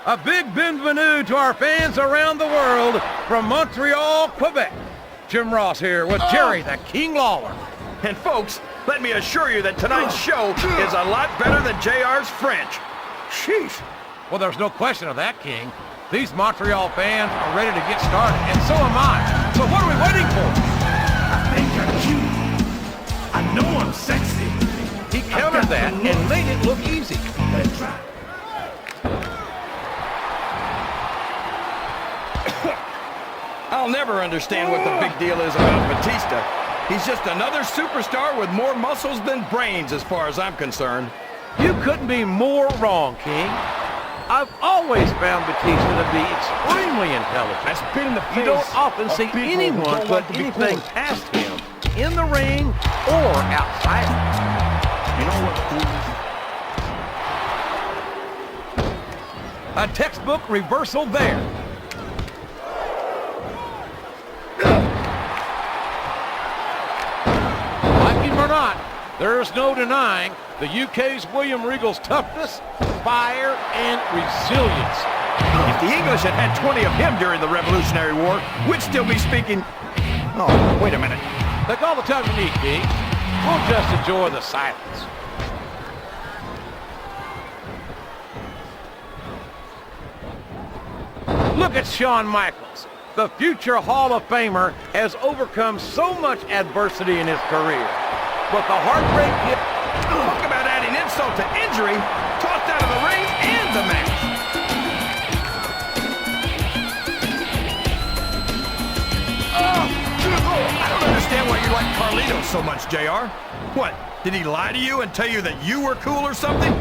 A big bienvenue to our fans around the world from Montreal, Quebec. Jim Ross here with Jerry the King Lawler. And folks, let me assure you that tonight's show is a lot better than JR's French. Sheesh. Well, there's no question of that, King. These Montreal fans are ready to get started, and so am I. So what are we waiting for? I think I'm cute. I know I'm sexy. He countered that and made it look easy. Let's try. I'll never understand what the big deal is about Batista. He's just another superstar with more muscles than brains as far as I'm concerned. You couldn't be more wrong, King. I've always found Batista to be extremely intelligent. That's been the You don't often see anyone put anything past him in the ring or outside. You know what? A textbook reversal there. Like him or not, there's no denying the UK's William Regal's toughness, fire, and resilience. If the English had had 20 of him during the Revolutionary War, we'd still be speaking... Oh, wait a minute. Take all the time you need, King. We'll just enjoy the silence. Look at Shawn Michaels. The future Hall of Famer has overcome so much adversity in his career. But the heartbreak hit... Talk about adding insult to injury, tossed out of the ring and the match. I don't understand why you like Carlito so much, JR. What, did he lie to you and tell you that you were cool or something?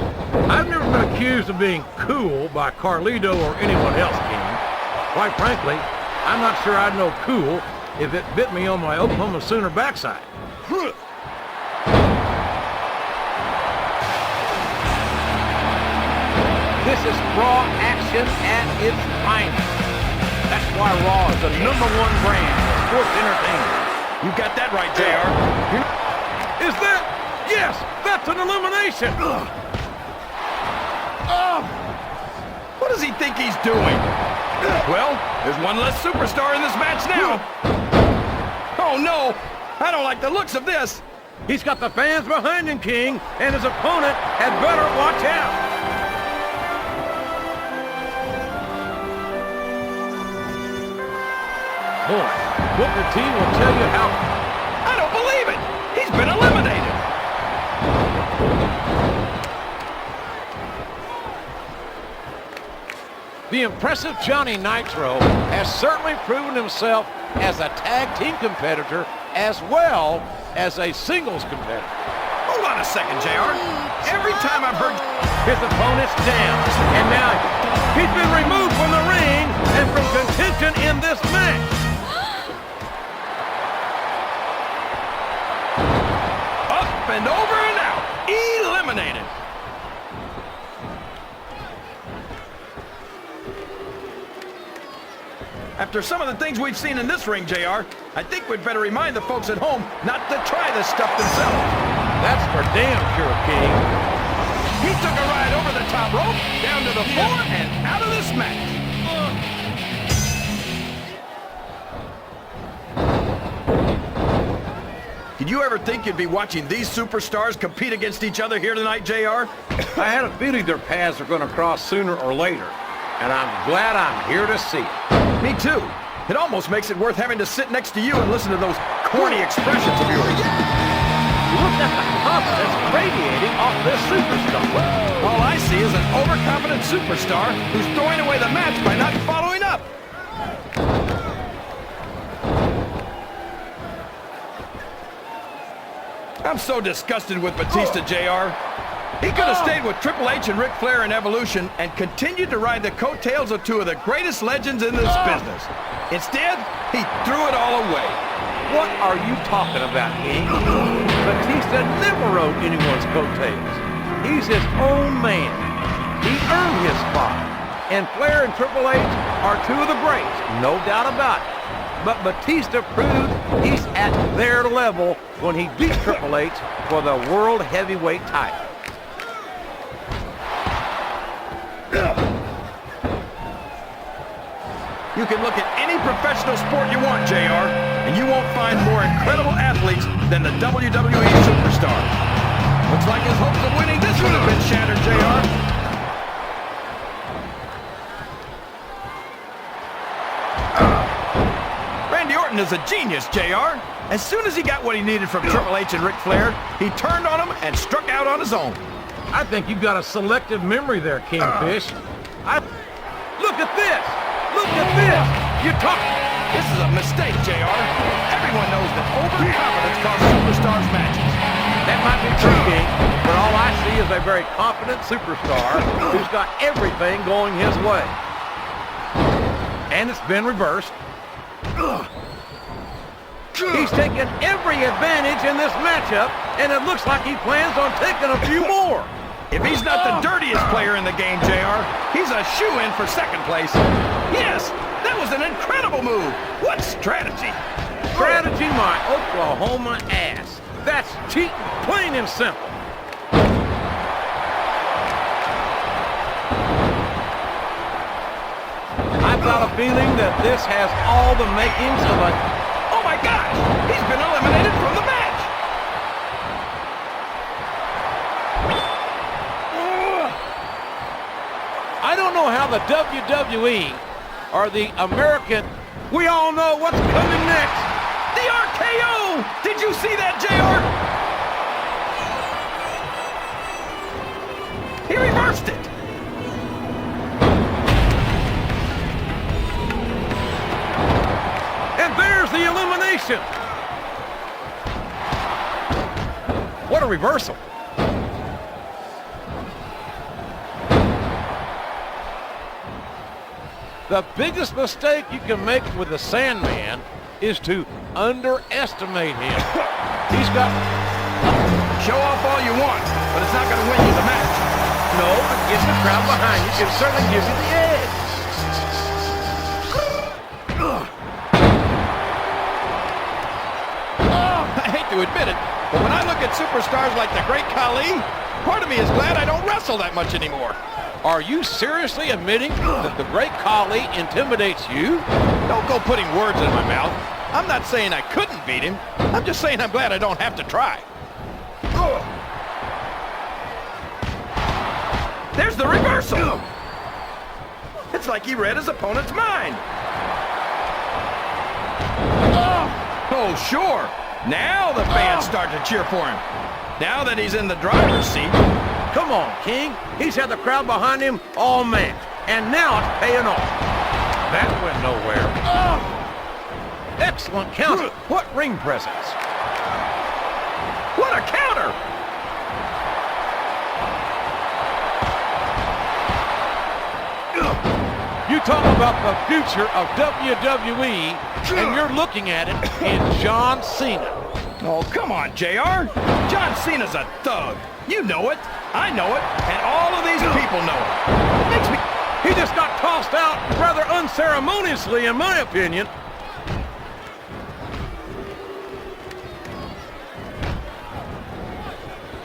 I've never been accused of being cool by Carlito or anyone else, King. Quite frankly, I'm not sure I'd know cool if it bit me on my Oklahoma Sooner backside. This is Raw action at its finest. That's why Raw is the #1 brand of sports entertainment. You got that right, JR. Is that? Yes, that's an elimination. What does he think he's doing? Well, there's one less superstar in this match now. Oh no, I don't like the looks of this. He's got the fans behind him, King, and his opponent had better watch out. Boy, Booker T will tell you how... I don't believe it! He's been eliminated! The impressive Johnny Nitro has certainly proven himself as a tag team competitor as well as a singles competitor. Hold on a second, JR. Every time I've heard... His opponent's down, and now he's been removed from the ring and from contention in this match. Up and over and out. Eliminated. After some of the things we've seen in this ring, JR, I think we'd better remind the folks at home not to try this stuff themselves. That's for damn sure, King. He took a ride over the top rope, down to the floor, and out of this match. Did you ever think you'd be watching these superstars compete against each other here tonight, JR? I had a feeling their paths are going to cross sooner or later, and I'm glad I'm here to see it. Me too. It almost makes it worth having to sit next to you and listen to those corny expressions of yours. Look at the confidence radiating off this superstar. All I see is an overconfident superstar who's throwing away the match by not following up. I'm so disgusted with Batista, JR. He could have stayed with Triple H and Ric Flair in Evolution and continued to ride the coattails of two of the greatest legends in this business. Instead, he threw it all away. What are you talking about, King? Batista never rode anyone's coattails. He's his own man. He earned his spot. And Flair and Triple H are two of the greats, no doubt about it. But Batista proved he's at their level when he beat Triple H for the World Heavyweight title. You can look at any professional sport you want, JR, and you won't find more incredible athletes than the WWE superstars. Looks like his hopes of winning this one have been shattered, JR. Randy Orton is a genius, JR. As soon as he got what he needed from Triple H and Ric Flair, he turned on him and struck out on his own. I think you've got a selective memory there, Kingfish. Look at this! Look at this! You talk... This is a mistake, JR. Everyone knows that overconfidence costs superstars matches. That might be true, King, but all I see is a very confident superstar who's got everything going his way. And it's been reversed. He's taken every advantage in this matchup, and it looks like he plans on taking a few more. If he's not the dirtiest player in the game, JR, he's a shoo-in for second place. Yes, that was an incredible move. What strategy? Strategy, my Oklahoma ass. That's cheating, plain and simple. I've got a feeling that this has all the makings of a... Oh my gosh! He's been eliminated from the match! I don't know how the WWE or the American... We all know what's coming next. The RKO! Did you see that, JR? He reversed it! And there's the elimination. What a reversal. The biggest mistake you can make with the Sandman is to underestimate him. He's got... Show off all you want, but it's not going to win you the match. No, but getting the crowd behind you can certainly give you the edge. I hate to admit it, but when I look at superstars like the Great Khali, part of me is glad I don't wrestle that much anymore. Are you seriously admitting that the Great Khali intimidates you? Don't go putting words in my mouth. I'm not saying I couldn't beat him. I'm just saying I'm glad I don't have to try. There's the reversal. It's like he read his opponent's mind. Oh, sure. Now the fans start to cheer for him. Now that he's in the driver's seat. Come on, King. He's had the crowd behind him all match, and now it's paying off. That went nowhere. Excellent counter. What ring presence. What a counter! You talk about the future of WWE, and you're looking at it in John Cena. Oh, come on, JR. John Cena's a thug. You know it. I know it. And all of these people know it. It makes me... He just got tossed out rather unceremoniously, in my opinion.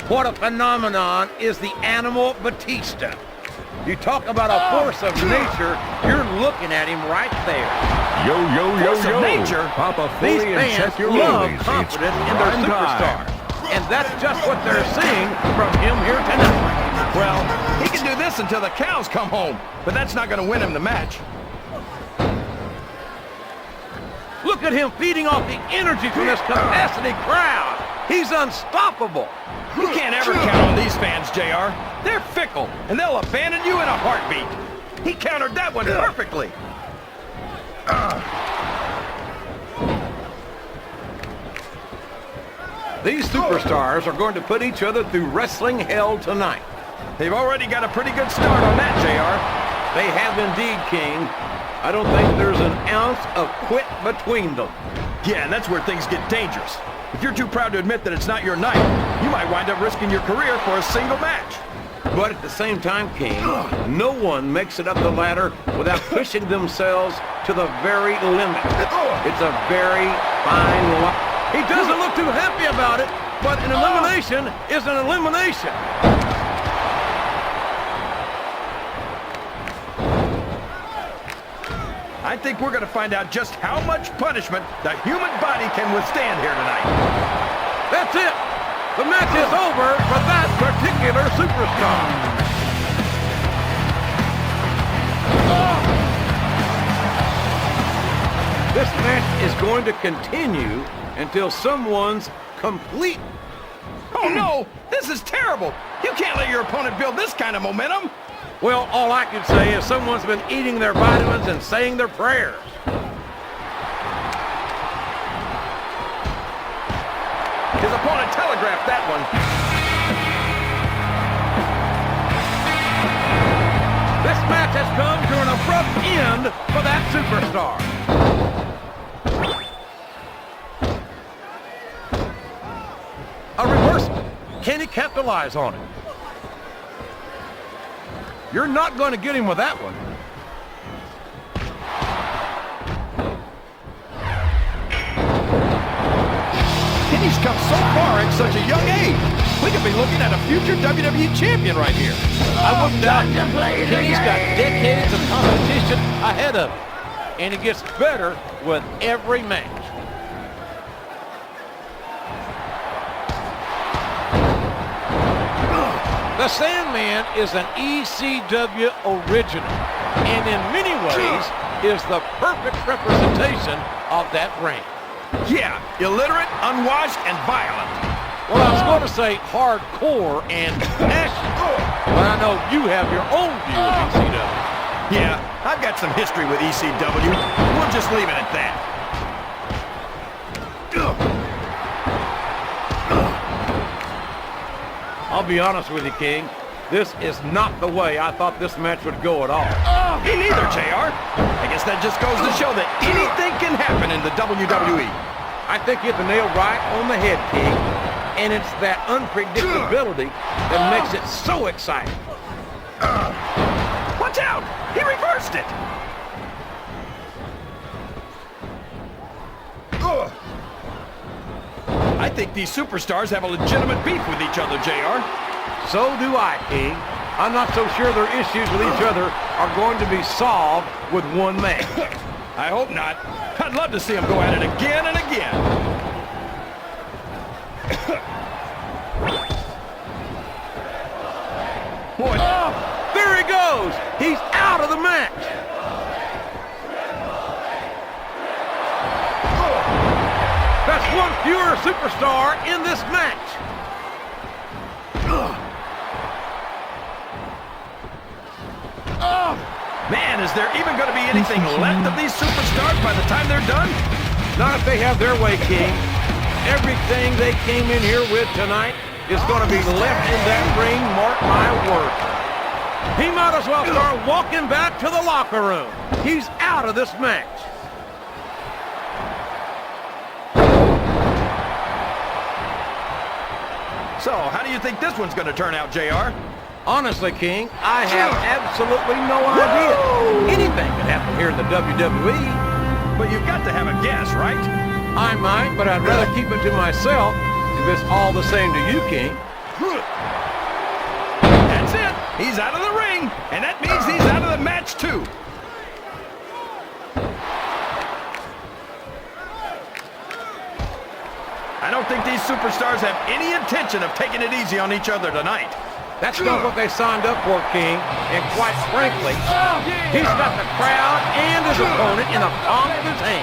What a phenomenon is the animal Batista. You talk about a force of nature, you're looking at him right there. Yo, yo, yo, Force of yo. nature? Pop a These fully and fans check your love movies. confidence It's in their prime superstar. time. And that's just what they're seeing from him here tonight. Well, he can do this until the cows come home. But that's not going to win him the match. Look at him feeding off the energy from this capacity crowd. He's unstoppable. You can't ever count on these fans, JR. They're fickle, and they'll abandon you in a heartbeat. He countered that one perfectly. These superstars are going to put each other through wrestling hell tonight. They've already got a pretty good start on that, JR. They have indeed, King. I don't think there's an ounce of quit between them. Yeah, and that's where things get dangerous. If you're too proud to admit that it's not your night, you might wind up risking your career for a single match. But at the same time, King, no one makes it up the ladder without pushing themselves to the very limit. It's a very fine line. He doesn't look too happy about it, but an elimination is an elimination. I I think we're going to find out just how much punishment the human body can withstand here tonight. That's it. The match is over for that particular superstar. This match is going to continue until someone's complete. Oh no, this is terrible. You can't let your opponent build this kind of momentum. Well, all I can say is someone's been eating their vitamins and saying their prayers. His opponent telegraphed that one. This match has come to an abrupt end for that superstar. A reversal. Can he capitalize on it? You're not going to get him with that one. Kenny's come so far at such a young age. We could be looking at a future WWE champion right here. I wouldn't doubt it. Kenny's got decades of competition ahead of him, and he gets better with every match. The Sandman is an ECW original, and in many ways is the perfect representation of that brand. Yeah, illiterate, unwashed, and violent. Well, I was going to say hardcore and passionate, but I know you have your own view of ECW. Yeah, I've got some history with ECW. We'll just leave it at that. I'll be honest with you, King. This is not the way I thought this match would go at all. Me neither, JR. I guess that just goes to show that anything can happen in the WWE. I think you hit the nail right on the head, King. And it's that unpredictability that makes it so exciting. Watch out! He reversed it! I think these superstars have a legitimate beef with each other, JR. So do I, King. I'm not so sure their issues with each other are going to be solved with one match. I hope not. I'd love to see them go at it again and again. Boy. There he goes! He's out of the match! That's one fewer superstar in this match. Man, is there even going to be anything left of these superstars by the time they're done? Not if they have their way, King. Everything they came in here with tonight is going to be left in that ring, mark my word. He might as well start walking back to the locker room. He's out of this match. So, how do you think this one's going to turn out, JR? Honestly, King, I have absolutely no idea. Anything can happen here in the WWE. But you've got to have a guess, right? I might, but I'd rather keep it to myself if it's all the same to you, King. That's it. He's out of the ring, and that means he's out of the match, too. I don't think these superstars have any intention of taking it easy on each other tonight. That's not what they signed up for, King. And quite frankly, he's got the crowd and his opponent in the palm of his hand.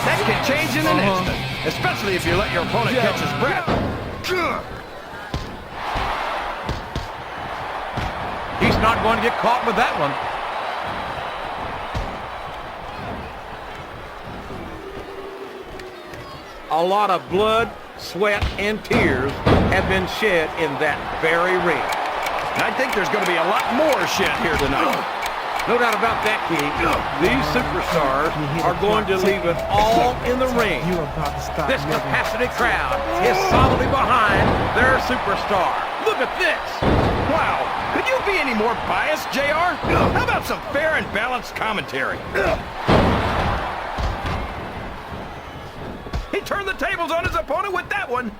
That can change in an instant, especially if you let your opponent catch his breath. He's not going to get caught with that one. A lot of blood, sweat, and tears have been shed in that very ring. And I think there's going to be a lot more shed here tonight. No doubt about that, King. These superstars are going to leave it all in the ring. This capacity crowd is solidly behind their superstar. Look at this. Wow. Could you be any more biased, JR? How about some fair and balanced commentary? He turned the tables on his opponent with that one.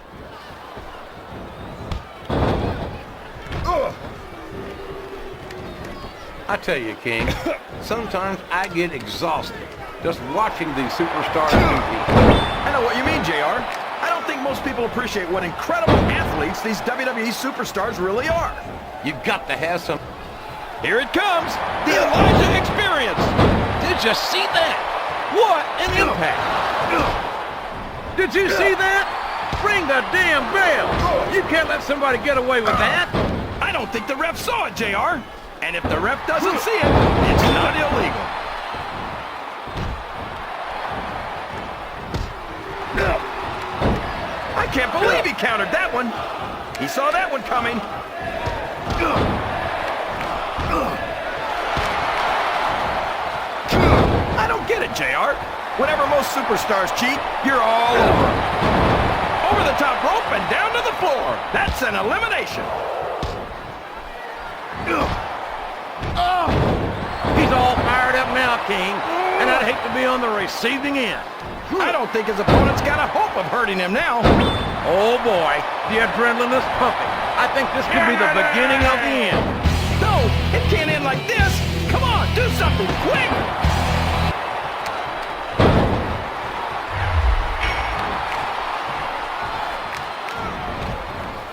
I tell you, King, sometimes I get exhausted just watching these superstars compete. I know what you mean, JR. I don't think most people appreciate what incredible athletes these WWE superstars really are. You've got to have some... Here it comes, the Elijah experience. Did you see that? What an impact! Did you see that? Ring the damn bell! You can't let somebody get away with that! I don't think the ref saw it, JR. And if the ref doesn't see it, it's not illegal. I can't believe he countered that one. He saw that one coming. I don't get it, JR. Whenever most superstars cheat, you're all over. Over the top rope and down to the floor. That's an elimination. He's all fired up now, King, and I'd hate to be on the receiving end. I don't think his opponent's got a hope of hurting him now. Oh boy, the adrenaline is pumping. I think this could be the beginning of the end. No, it can't end like this. Come on, do something quick.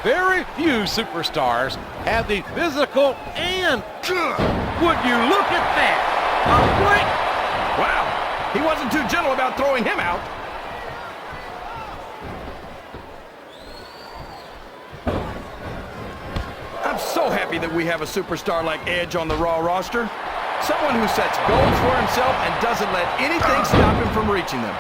Very few superstars have the physical and... Would you look at that? A break. Wow, he wasn't too gentle about throwing him out. I'm so happy that we have a superstar like Edge on the Raw roster. Someone who sets goals for himself and doesn't let anything stop him from reaching them.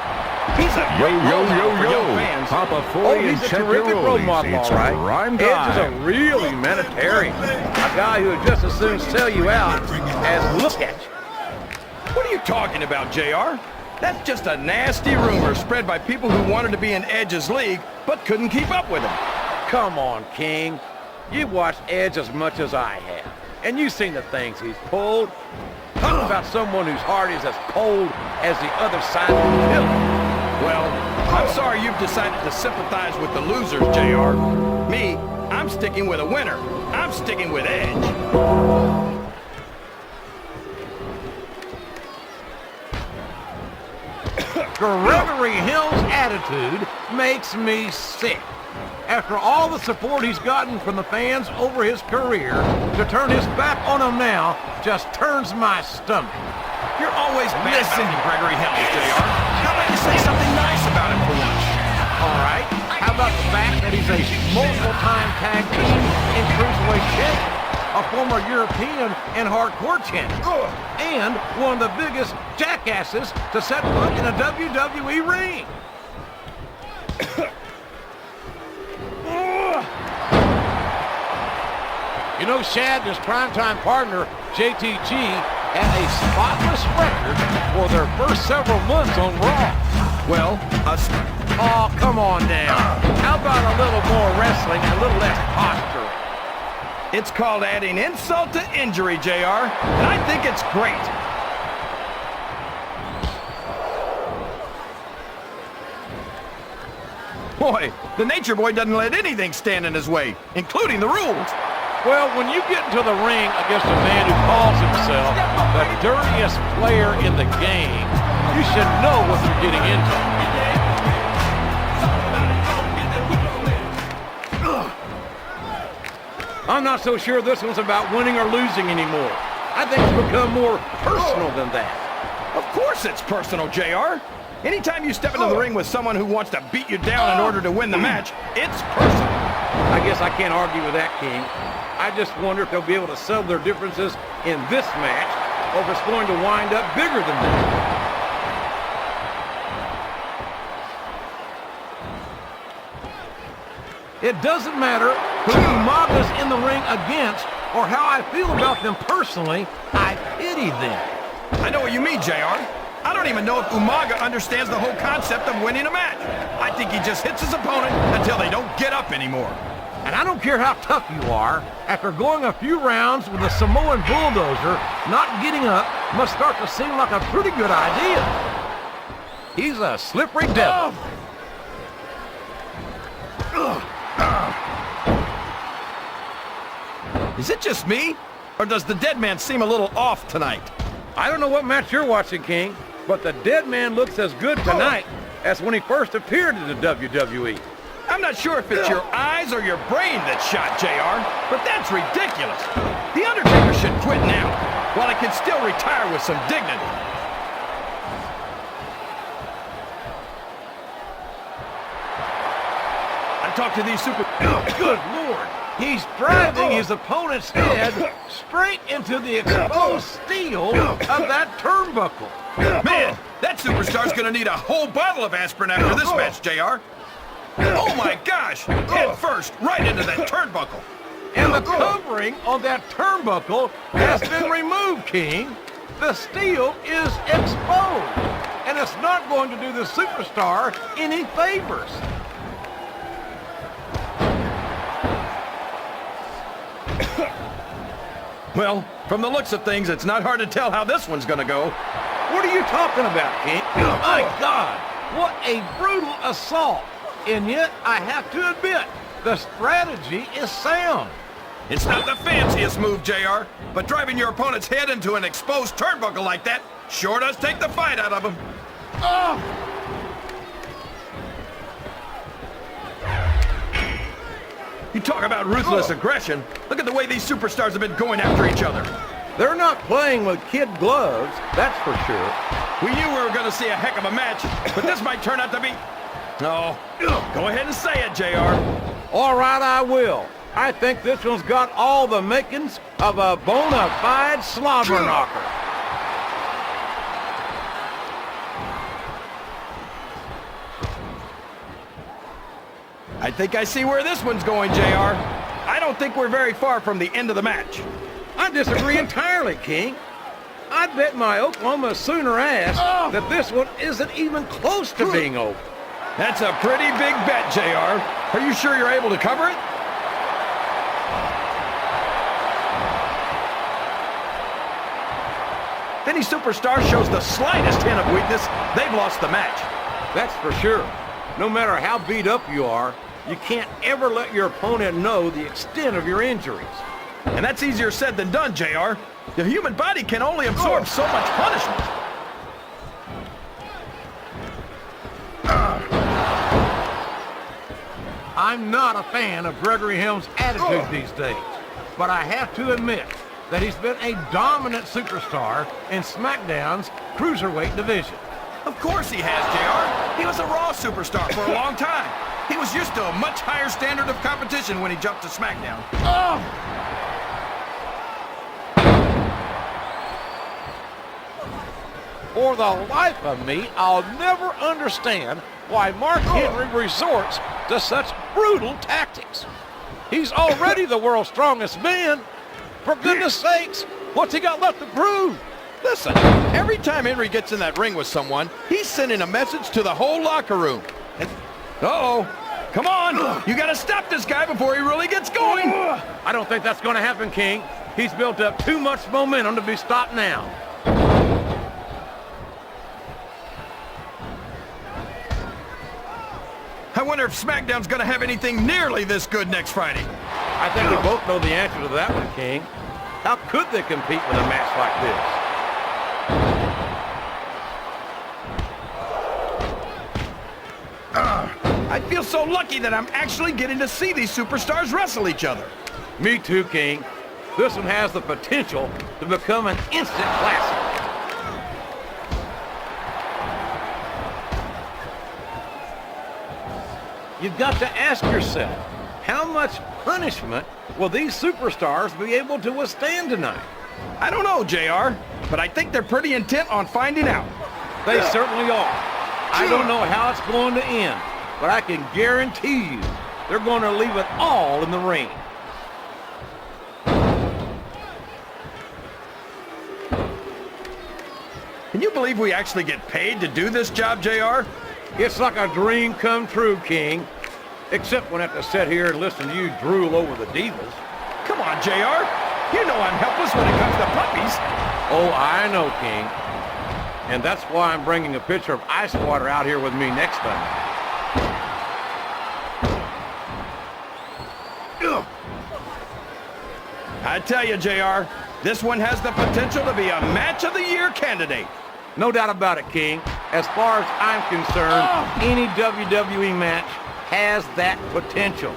He's a great role model for young fans. Papa 40 Oh, and he's a check terrific your role rollies. model, It's all right. a rhyme Edge guy. is a real humanitarian. A guy who would just as soon sell you out as look at you. What are you talking about, JR? That's just a nasty rumor spread by people who wanted to be in Edge's league but couldn't keep up with him. Come on, King. You've watched Edge as much as I have, and you've seen the things he's pulled. Talk about someone whose heart is as cold as the other side of the pillar. Well, I'm sorry you've decided to sympathize with the losers, JR. Me, I'm sticking with a winner. I'm sticking with Edge. Gregory Hill's attitude makes me sick. After all the support he's gotten from the fans over his career, to turn his back on him now just turns my stomach. You're always bad mouthing Gregory Hill, JR. How about you say something nice about him for once? All right. How about the fact that he's a multiple-time tag team and cruiserweight champion, a former European and hardcore champion, and one of the biggest jackasses to set foot in a WWE ring? You know, Shad, his primetime partner, JTG, had a spotless record for their first several months on Raw. Well, Oh, come on now. How about a little more wrestling and a little less posturing? it's called adding insult to injury, JR, and I think it's great. Boy, the Nature Boy doesn't let anything stand in his way, including the rules. Well, when you get into the ring against a man who calls himself the dirtiest player in the game, you should know what you're getting into. I'm not so sure this one's about winning or losing anymore. I think it's become more personal than that. Of course it's personal, JR. Anytime you step into the ring with someone who wants to beat you down in order to win the match, it's personal. I guess I can't argue with that, King. I just wonder if they'll be able to settle their differences in this match, or if it's going to wind up bigger than that. It doesn't matter who Umaga's in the ring against or how I feel about them personally, I pity them. I know what you mean, JR. I don't even know if Umaga understands the whole concept of winning a match. I think he just hits his opponent until they don't get up anymore. And I don't care how tough you are, after going a few rounds with a Samoan bulldozer, not getting up must start to seem like a pretty good idea. He's a slippery devil. Is it just me? Or does the dead man seem a little off tonight? I don't know what match you're watching, King, but the dead man looks as good tonight as when he first appeared in the WWE. I'm not sure if it's your eyes or your brain that shot JR, but that's ridiculous. The Undertaker should quit now, while he can still retire with some dignity. I talked to these super... Good Lord! He's driving his opponent's head straight into the exposed steel of that turnbuckle. Man, that superstar's gonna need a whole bottle of aspirin after this match, JR. Oh my gosh! Head first, right into that turnbuckle. And the covering on that turnbuckle has been removed, King. The steel is exposed, and it's not going to do the superstar any favors. Well, from the looks of things, it's not hard to tell how this one's gonna go. What are you talking about, King? My God, what a brutal assault. And yet, I have to admit, the strategy is sound. It's not the fanciest move, JR, but driving your opponent's head into an exposed turnbuckle like that sure does take the fight out of him. Oh! You talk about ruthless aggression. Look at the way these superstars have been going after each other. They're not playing with kid gloves, that's for sure. We knew we were going to see a heck of a match, but this might turn out to be... Oh, go ahead and say it, JR. All right, I will. I think this one's got all the makings of a bona fide slobber knocker. I think I see where this one's going, JR. I don't think we're very far from the end of the match. I disagree entirely, King. I'd bet my Oklahoma Sooner ass that this one isn't even close to being over. That's a pretty big bet, JR. Are you sure you're able to cover it? If any superstar shows the slightest hint of weakness, they've lost the match. That's for sure. No matter how beat up you are, you can't ever let your opponent know the extent of your injuries. And that's easier said than done, JR. The human body can only absorb so much punishment. I'm not a fan of Gregory Helm's attitude these days, but I have to admit that he's been a dominant superstar in Smackdown's cruiserweight division. Of course he has, JR. He was a Raw superstar for a long time. He was used to a much higher standard of competition when he jumped to Smackdown. For the life of me, I'll never understand why Mark Henry resorts to such brutal tactics. He's already the world's strongest man. For goodness sakes, what's he got left to prove? Listen, every time Henry gets in that ring with someone, he's sending a message to the whole locker room. Uh-oh. Come on. You got to stop this guy before he really gets going. I don't think that's going to happen, King. He's built up too much momentum to be stopped now. I wonder if SmackDown's going to have anything nearly this good next Friday. I think we both know the answer to that one, King. How could they compete with a match like this? I feel so lucky that I'm actually getting to see these superstars wrestle each other. Me too, King. This one has the potential to become an instant classic. You've got to ask yourself, how much punishment will these superstars be able to withstand tonight? I don't know, JR, but I think they're pretty intent on finding out. They certainly are. I don't know how it's going to end, but I can guarantee you they're going to leave it all in the ring. Can you believe we actually get paid to do this job, JR? It's like a dream come true, King. Except when I have to sit here and listen to you drool over the divas. Come on, JR. You know I'm helpless when it comes to puppies. Oh, I know, King. And that's why I'm bringing a pitcher of ice water out here with me next time. I tell you, JR, This one has the potential to be a Match of the Year candidate. No doubt about it, King. As far as I'm concerned, any WWE match has that potential.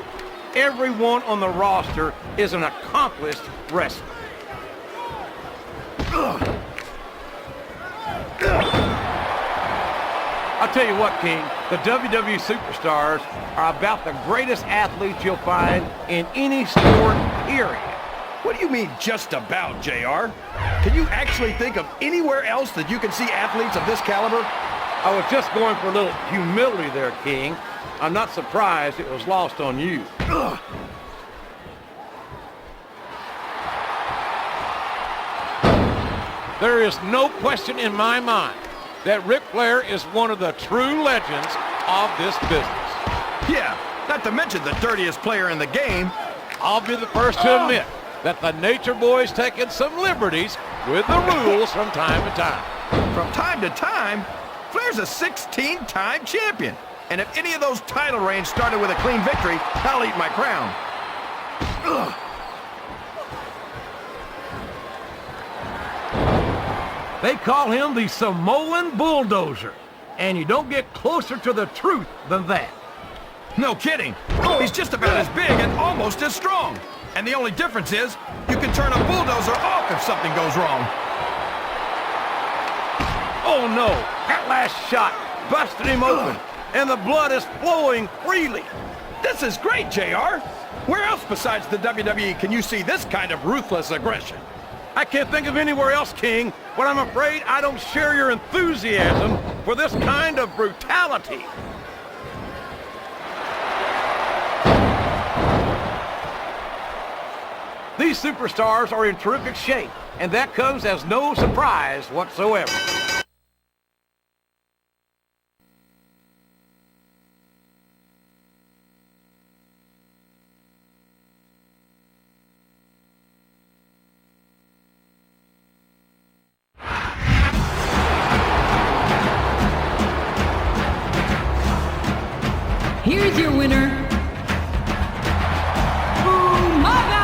Everyone on the roster is an accomplished wrestler. I'll tell you what, King, the WWE superstars are about the greatest athletes you'll find in any sport, period. What do you mean, just about, JR? Can you actually think of anywhere else that you can see athletes of this caliber? I was just going for a little humility there, King. I'm not surprised it was lost on you. There is no question in my mind that Ric Flair is one of the true legends of this business. Yeah, not to mention the dirtiest player in the game. I'll be the first to admit that the Nature Boy's taken some liberties with the rules from time to time. From time to time, Flair's a 16-time champion. And if any of those title reigns started with a clean victory, I'll eat my crown. They call him the Samoan Bulldozer, and you don't get closer to the truth than that. No kidding. He's just about as big and almost as strong. And the only difference is, you can turn a bulldozer off if something goes wrong. Oh no, that last shot busted him open, and the blood is flowing freely. This is great, JR. Where else besides the WWE can you see this kind of ruthless aggression? I can't think of anywhere else, King, but I'm afraid I don't share your enthusiasm for this kind of brutality. These superstars are in terrific shape, and that comes as no surprise whatsoever. Here's your winner, Umaga!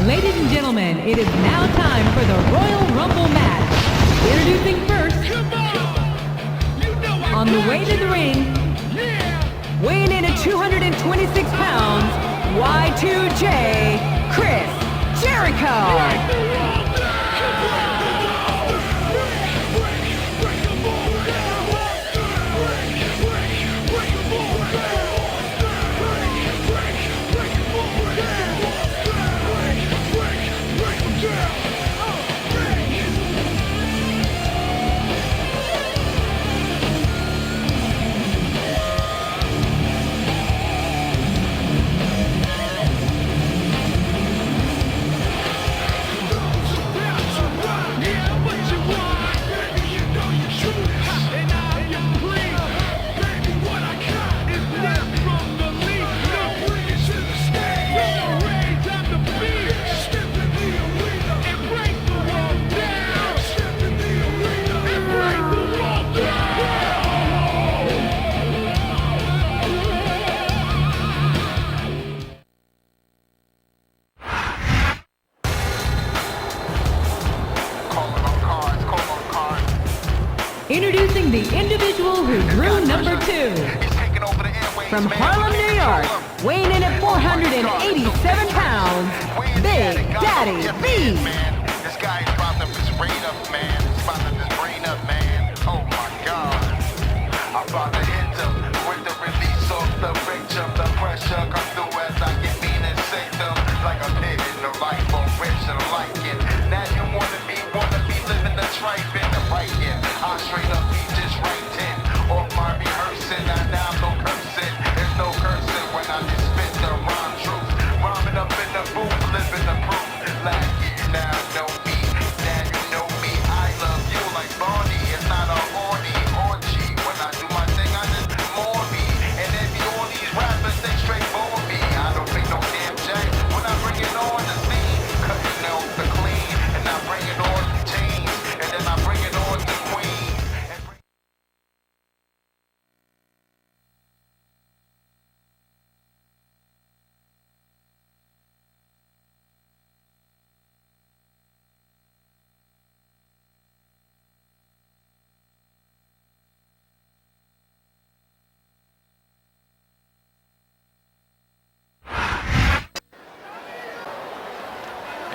Ladies and gentlemen, it is now time for the Royal Rumble match. Introducing first, on the way to the ring, weighing in at 226 pounds, Y2J, Chris Jericho. Introducing the individual who drew number 2. From Harlem, New York, weighing in at 487 pounds, Big Daddy B. This guy is about to just brain up, man. He's about to just brain up, man. Oh my God. I'm about to hit him with the release of the rage of the pressure. Come through as I get mean and say them like a pig in the life of rich and like it. Now you wanna be living the tripe in the right end. I straight up be just right in. Off my rehearsing, and now no cursing. There's no cursing when I just spit the rhyme truth. Rhyming up in the booth, living the proof. Like you now know me, now you know me. I love you like Barney. It's not a horny orgy. When I do my thing, I just more me. And then be all these rappers, they straight for me. I don't make no damn jack when I bring it on the scene. Cutting out the clean, and I bring it on the chains. And then I bring it on the queen.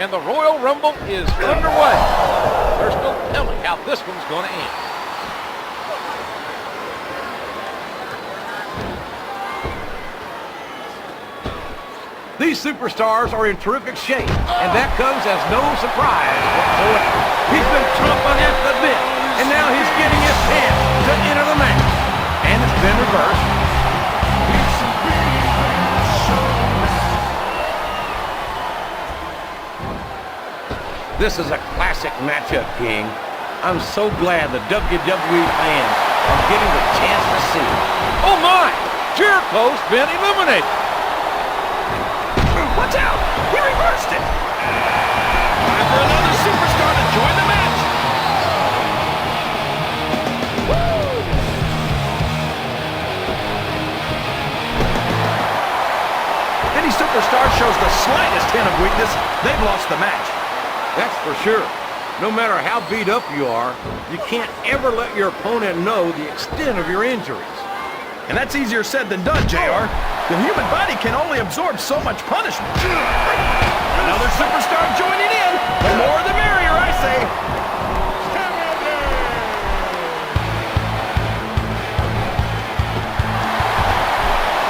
And the Royal Rumble is underway. There's no telling how this one's going to end. These superstars are in terrific shape, and that comes as no surprise whatsoever. He's been chomping at the bit, and now he's getting his chance to enter the match. And it's been reversed. This is a classic matchup, King. I'm so glad the WWE fans are getting the chance to see it. Oh my! Jericho's been eliminated. Watch out! He reversed it! Time for another superstar to join the match! Woo! Any superstar shows the slightest hint of weakness, they've lost the match. That's for sure. No matter how beat up you are, you can't ever let your opponent know the extent of your injuries. And that's easier said than done, JR. The human body can only absorb so much punishment. Another superstar joining in. The more the merrier, I say.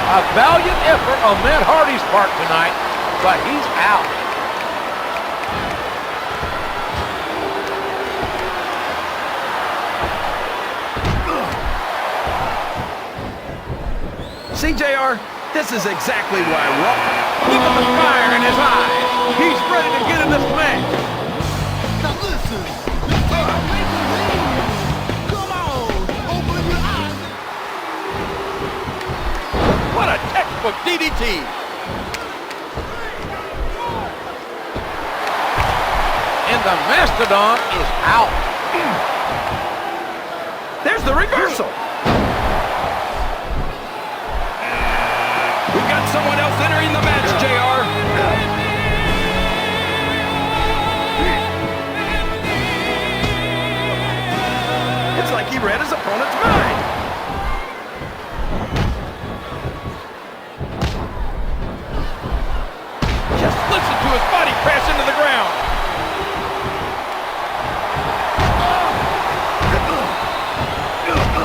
A valiant effort on Matt Hardy's part tonight, but he's out. See, JR, this is exactly why Even the fire in his eyes. He's ready to get in this match. Now listen, let's take a break from here. Come on, open your eyes. What a textbook DDT. And the Mastodon is out. There's the reversal. We've got someone else entering the match, JR. his body crash into the ground.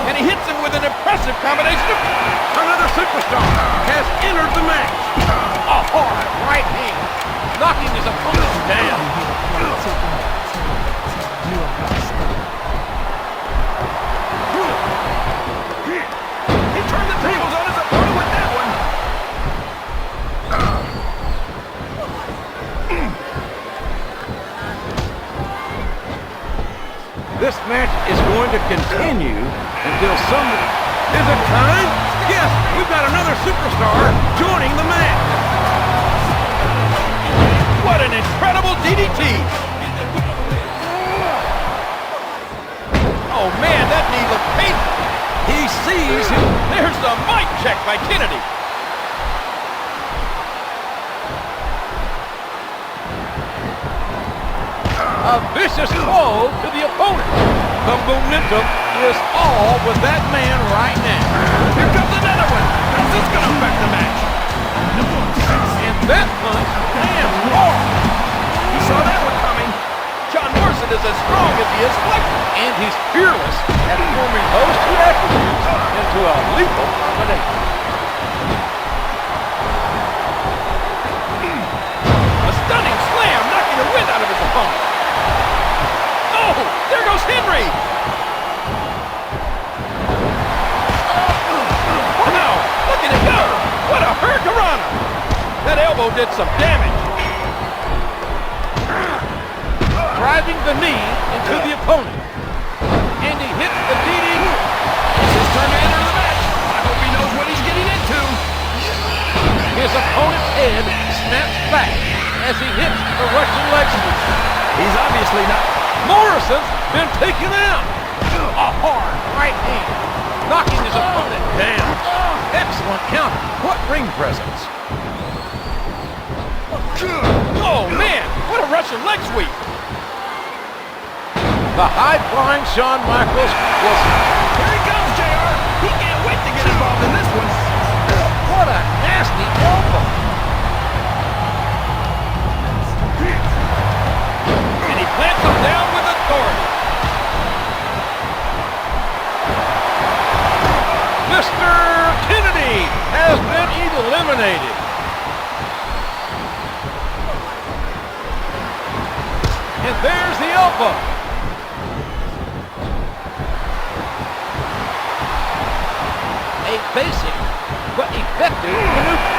And he hits him with an impressive combination of... Another superstar has entered the match. A hard right hand, knocking his opponent down. He turned the tables on his opponent with that one. This match is going to continue until somebody... Is it time? Yes, we've got another superstar joining the match. What an incredible DDT. Oh man, that knee looked painful. He sees him. There's the mic check by Kennedy. A vicious blow to the opponent. The momentum is all with that man right now. Here comes another one. How's this going to affect the match? And that punch lands hard. He saw that one coming. John Morrison is as strong as he is flexible. And he's fearless at forming those two attributes into a lethal combination. A stunning slam, knocking the wind out of his opponent. Oh, there goes Henry. Wow, look at him go. What a hurricanrana. That elbow did some damage. Driving the knee into the opponent. And he hits the DDT. It's his turn to enter the match. I hope he knows what he's getting into. His opponent's head snaps back as he hits the Russian leg sweep. He's obviously not... Morrison's been taken out. A hard right hand, knocking his opponent down. Excellent counter. What ring presence. Oh, man, what a Russian leg sweep. The high-flying Shawn Michaels was... Here he comes, JR. He can't wait to get involved in this one. What a nasty elbow. And he plants him down with authority. Mr. Kennedy has been eliminated. And there's the elbow. A basic but effective maneuver.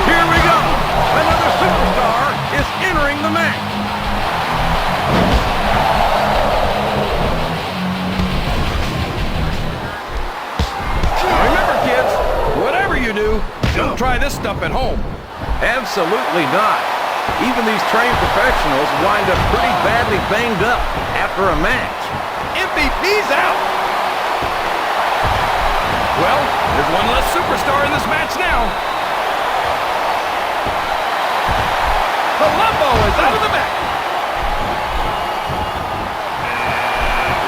Here we go. Another superstar is entering the match. Remember, kids, whatever you do, don't try this stuff at home. Absolutely not. Even these trained professionals wind up pretty badly banged up after a match. MVP's out. Well, there's one less superstar in this match now. Colombo is out of the match.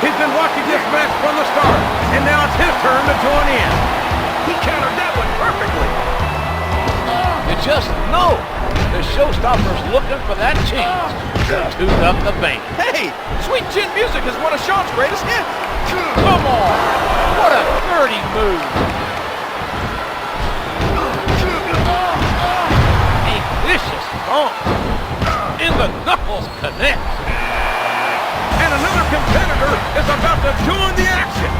He's been watching this match from the start, and now it's his turn to join in. He countered that one perfectly. You just know the showstopper's looking for that chance to tune up the band. Hey, Sweet Chin Music is one of Shawn's greatest hits. Come on! What a dirty move! A vicious thump. And the knuckles connect. And another competitor is about to join the action.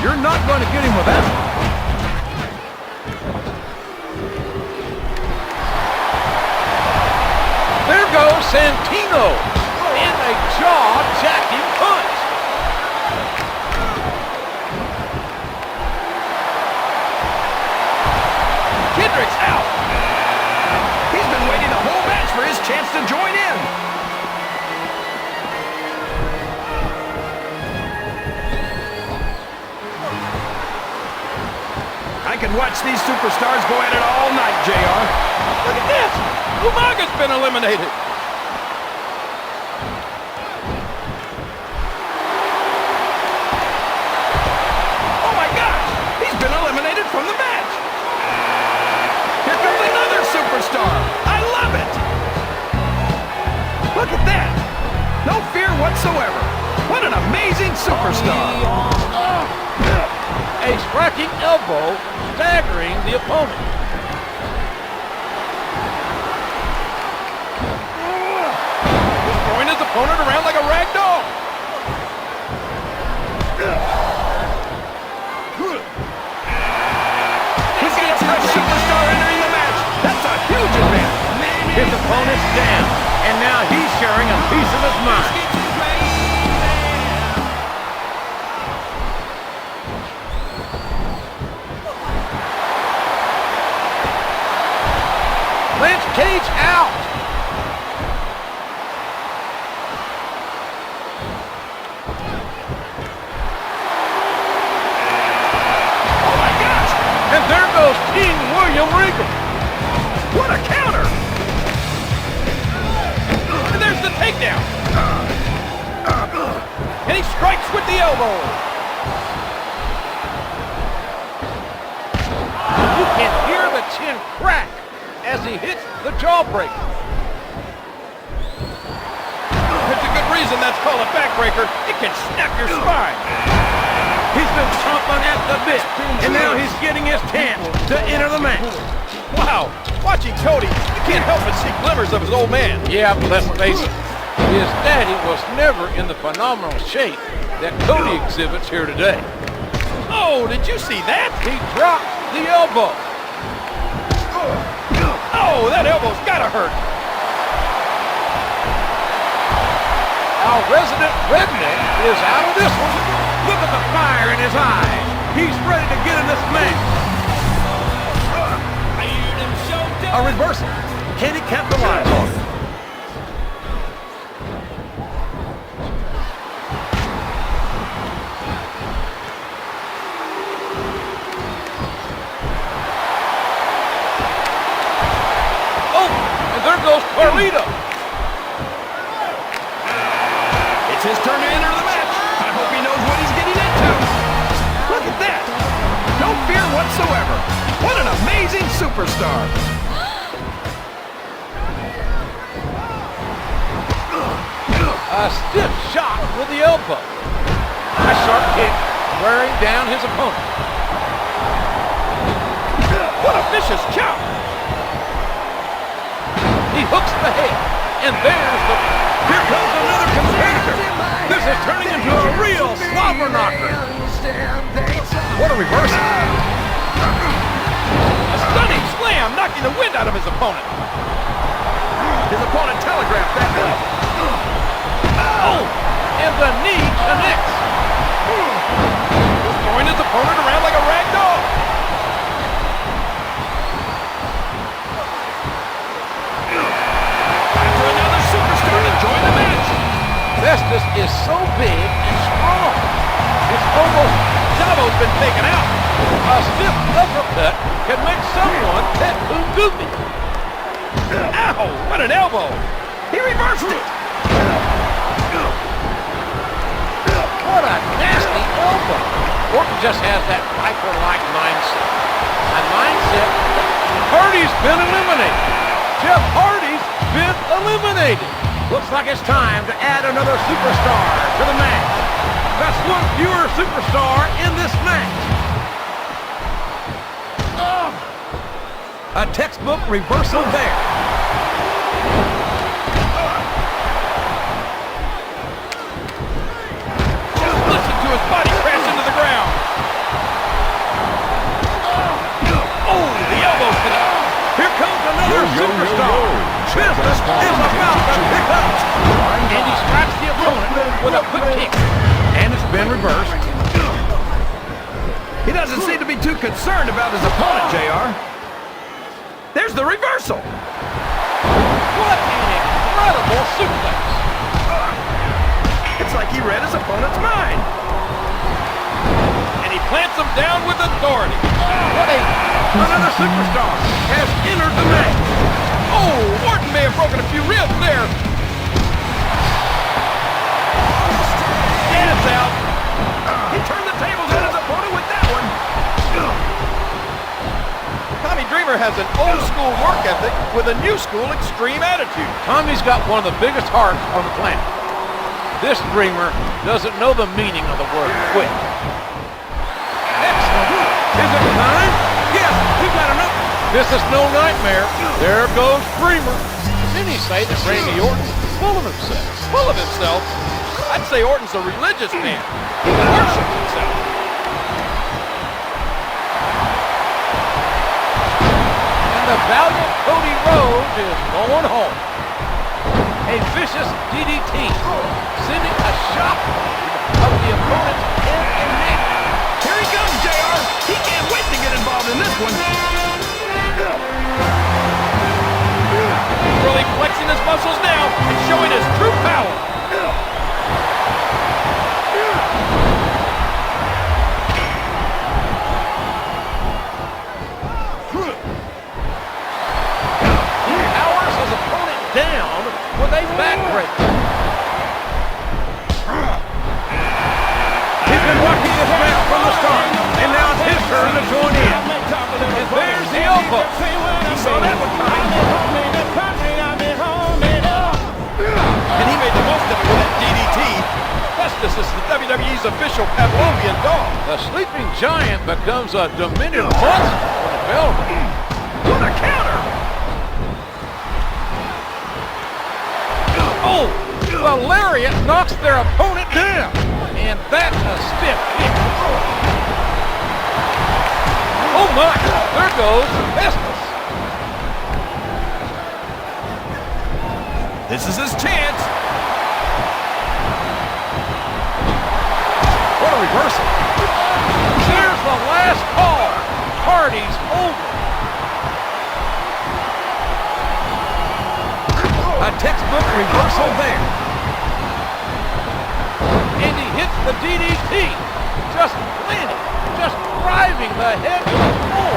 You're not going to get him with that one. There goes Santino in a jaw-jacking punch. Kendrick's out. He's been waiting the whole match for his chance to join in. I can watch these superstars go at it all night, JR. Look at this. Umaga's been eliminated. Oh my gosh, he's been eliminated from the match. superstar. A striking elbow staggering the opponent. He's throwing his opponent around like a rag doll. He's got a fresh superstar entering the match. That's a huge advantage. His opponent's down, and now he's sharing a piece of his mind. Lynch cage out. Oh my gosh! And there goes King William Regal. What a counter! And there's the takedown. And he strikes with the elbow. You can hear the chin crack as he hits the jawbreaker. There's a good reason that's called a backbreaker. It can snap your spine. He's been chomping at the bit, and now he's getting his chance to enter the match. Wow, watching Cody, you can't help but see glimmers of his old man. Yeah, but let's face it, his daddy was never in the phenomenal shape that Cody exhibits here today. Oh, did you see that? He dropped the elbow. Oh, that elbow's gotta hurt. Our resident redneck is out of this one. Look at the fire in his eyes. He's ready to get in this match. A reversal. Can he capitalize on it? Oh, and there goes Carlito. It's his turn to enter the match. I hope he knows what he's getting into. Look at that. No fear whatsoever. What an amazing superstar. A stiff shot with the elbow. A sharp kick wearing down his opponent. What a vicious chop. He hooks the head, and there's the... Here comes another competitor. This is turning into a real slobber knocker. What a reversal. A stunning slam knocking the wind out of his opponent. His opponent telegraphed that one. Oh, and the knee connects. He's throwing his opponent around like a rag doll. After another superstar to join the match. Festus is so big and strong. It's almost Chavo's been taken out. a stiff uppercut can make someone pet Boom Goofy. Ow, what an elbow. He reversed it. What a nasty elbow. Orton just has that Viper-like mindset. A mindset that Hardy's been eliminated. Jeff Hardy's been eliminated. Looks like it's time to add another superstar to the match. That's one fewer superstar in this match. A textbook reversal there. Just listen to his body crash into the ground. Oh, the elbow connect. Here comes another superstar. Business is about to pick up. And he strikes the opponent with a quick kick. And it's been reversed. He doesn't seem to be too concerned about his opponent, JR. There's the reversal. What an incredible suplex. It's like he read his opponent's mind. And he plants him down with authority. Another superstar has entered the match. Oh, Orton may have broken a few ribs there. Stabs out. He turned the tables on his opponent with that one. Tommy Dreamer has an old school work ethic with a new school extreme attitude. Tommy's got one of the biggest hearts on the planet. This dreamer doesn't know the meaning of the word quit. Excellent. Is it time? Yes, we got enough. This is no nightmare. There goes Dreamer. Many say that Randy Orton's full of himself. Full of himself? I'd say Orton's a religious man. He worships himself. And the valiant Cody Rhodes is going home. A vicious DDT, sending a shock of the opponent's head and neck. Here he comes, JR. He can't wait to get involved in this one. Really flexing his muscles now and showing his true power. He powers his opponent down with a backbreaker. He's been working this match from the start, and now it's his turn to join in. And there's the elbow. He saw that one coming. And he made the most of it with that DDT. Festus is the WWE's official Pavlovian dog. The sleeping giant becomes a diminutive monster when the bell rings. What a counter! Oh, the lariat knocks their opponent down. And that's a stiff kick. Oh my, there goes Festus. This is his chance. What a reversal. Here's the last call. Party's over. A textbook reversal there. And he hits the DDT. Just planted. Just driving the head to the floor.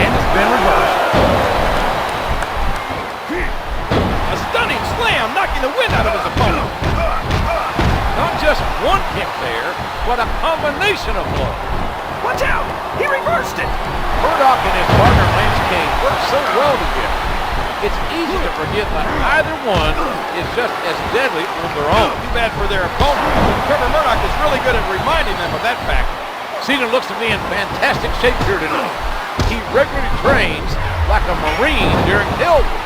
And it's been reversed. A stunning slam, knocking the wind out of his opponent. Not just one kick there, but a combination of blows. Watch out! He reversed it! Murdoch and his partner Lance King work so well together. It's easy to forget that either one is just as deadly on their own. Too bad for their opponent. Trevor Murdoch is really good at reminding them of that fact. Cena looks to be in fantastic shape here tonight. He regularly trains like a Marine during Hell Week.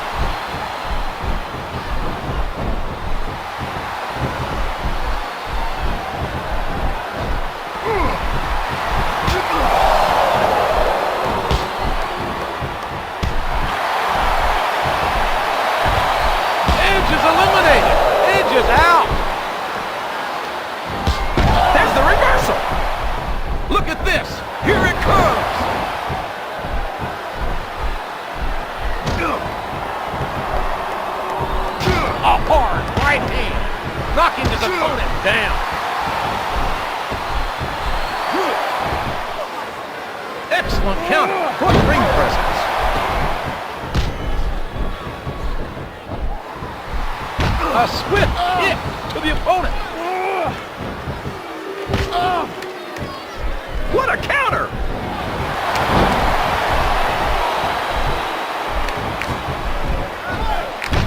Edge is eliminated. Edge is out. There's the reversal. Look at this. Here it comes. A hard right hand, knocking his opponent down. Excellent counter. Good ring presence. A swift kick to the opponent. What a counter!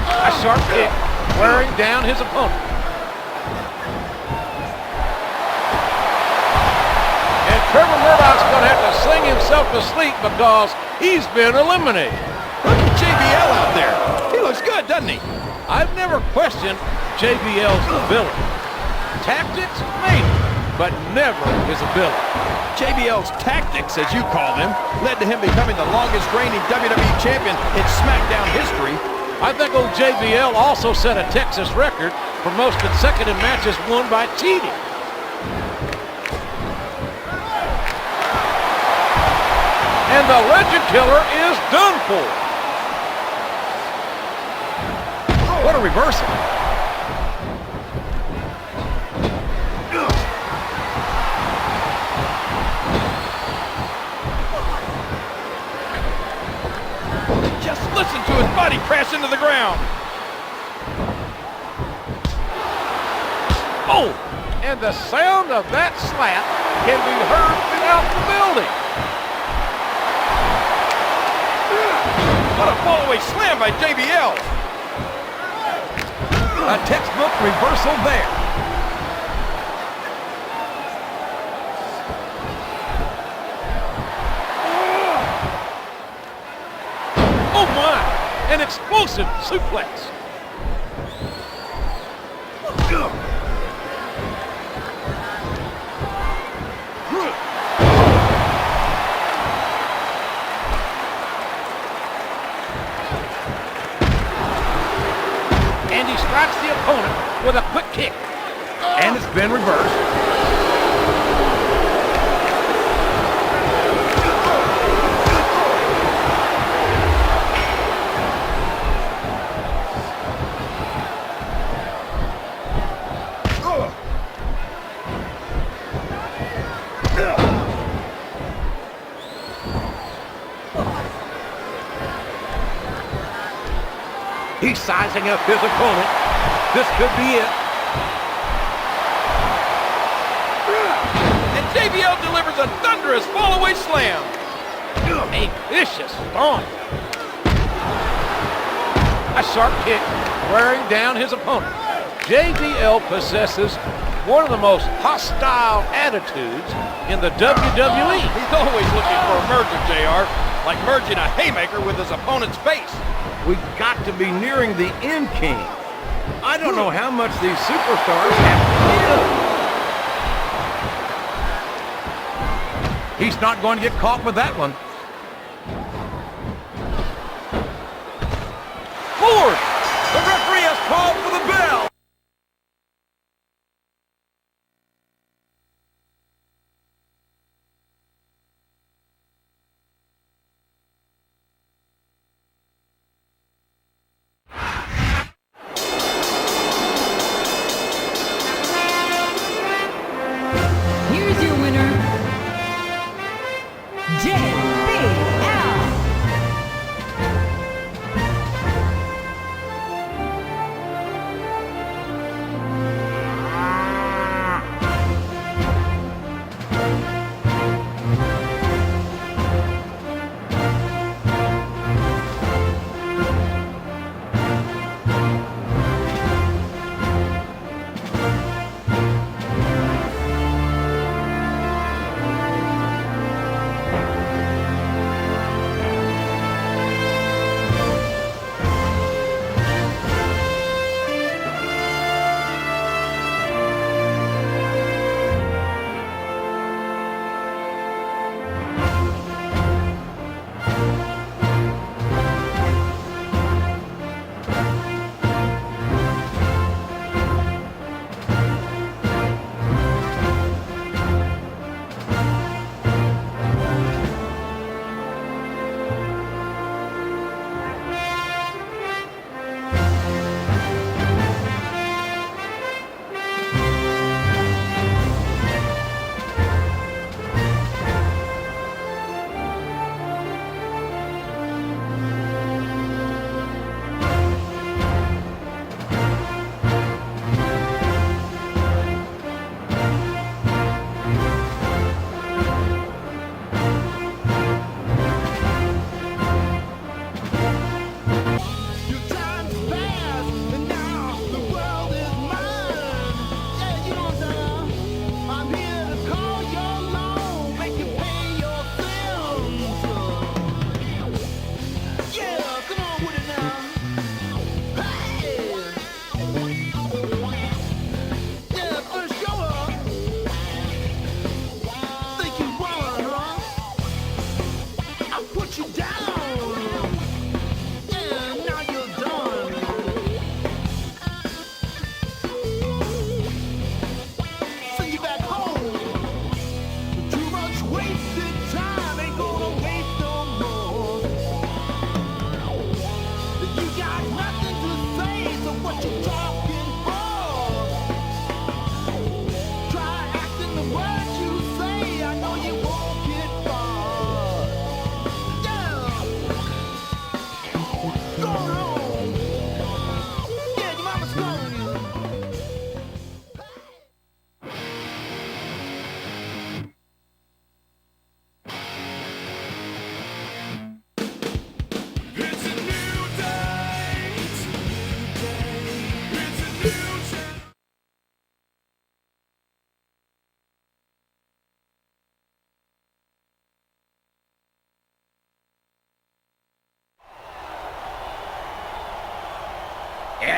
A sharp kick, wearing down his opponent. And Trevor Murdoch's going to have to sing himself to sleep because he's been eliminated. Look at JBL out there. He looks good, doesn't he? I've never questioned JBL's ability. Tactics, maybe, but never his ability. JBL's tactics, as you call them, led to him becoming the longest reigning WWE champion in Smackdown history. I think old JBL also set a Texas record for most consecutive matches won by cheating. And the Legend Killer is done for. What a reversal. Just listen to his body crash into the ground. Oh, and the sound of that slap can be heard throughout the building. What a fallaway slam by JBL. A textbook reversal there. Oh my! An explosive suplex. And he strikes the opponent with a quick kick. And it's been reversed. He's sizing up his opponent. This could be it. And JBL delivers a thunderous fallaway slam. A vicious stomp. A sharp kick wearing down his opponent. JBL possesses one of the most hostile attitudes in the WWE. He's always looking for a merger, JR, like merging a haymaker with his opponent's face. We've got to be nearing the end, King. I don't know how much these superstars have to give. He's not going to get caught with that one. Forward! The referee has called for the bell! Here's your winner, JBL.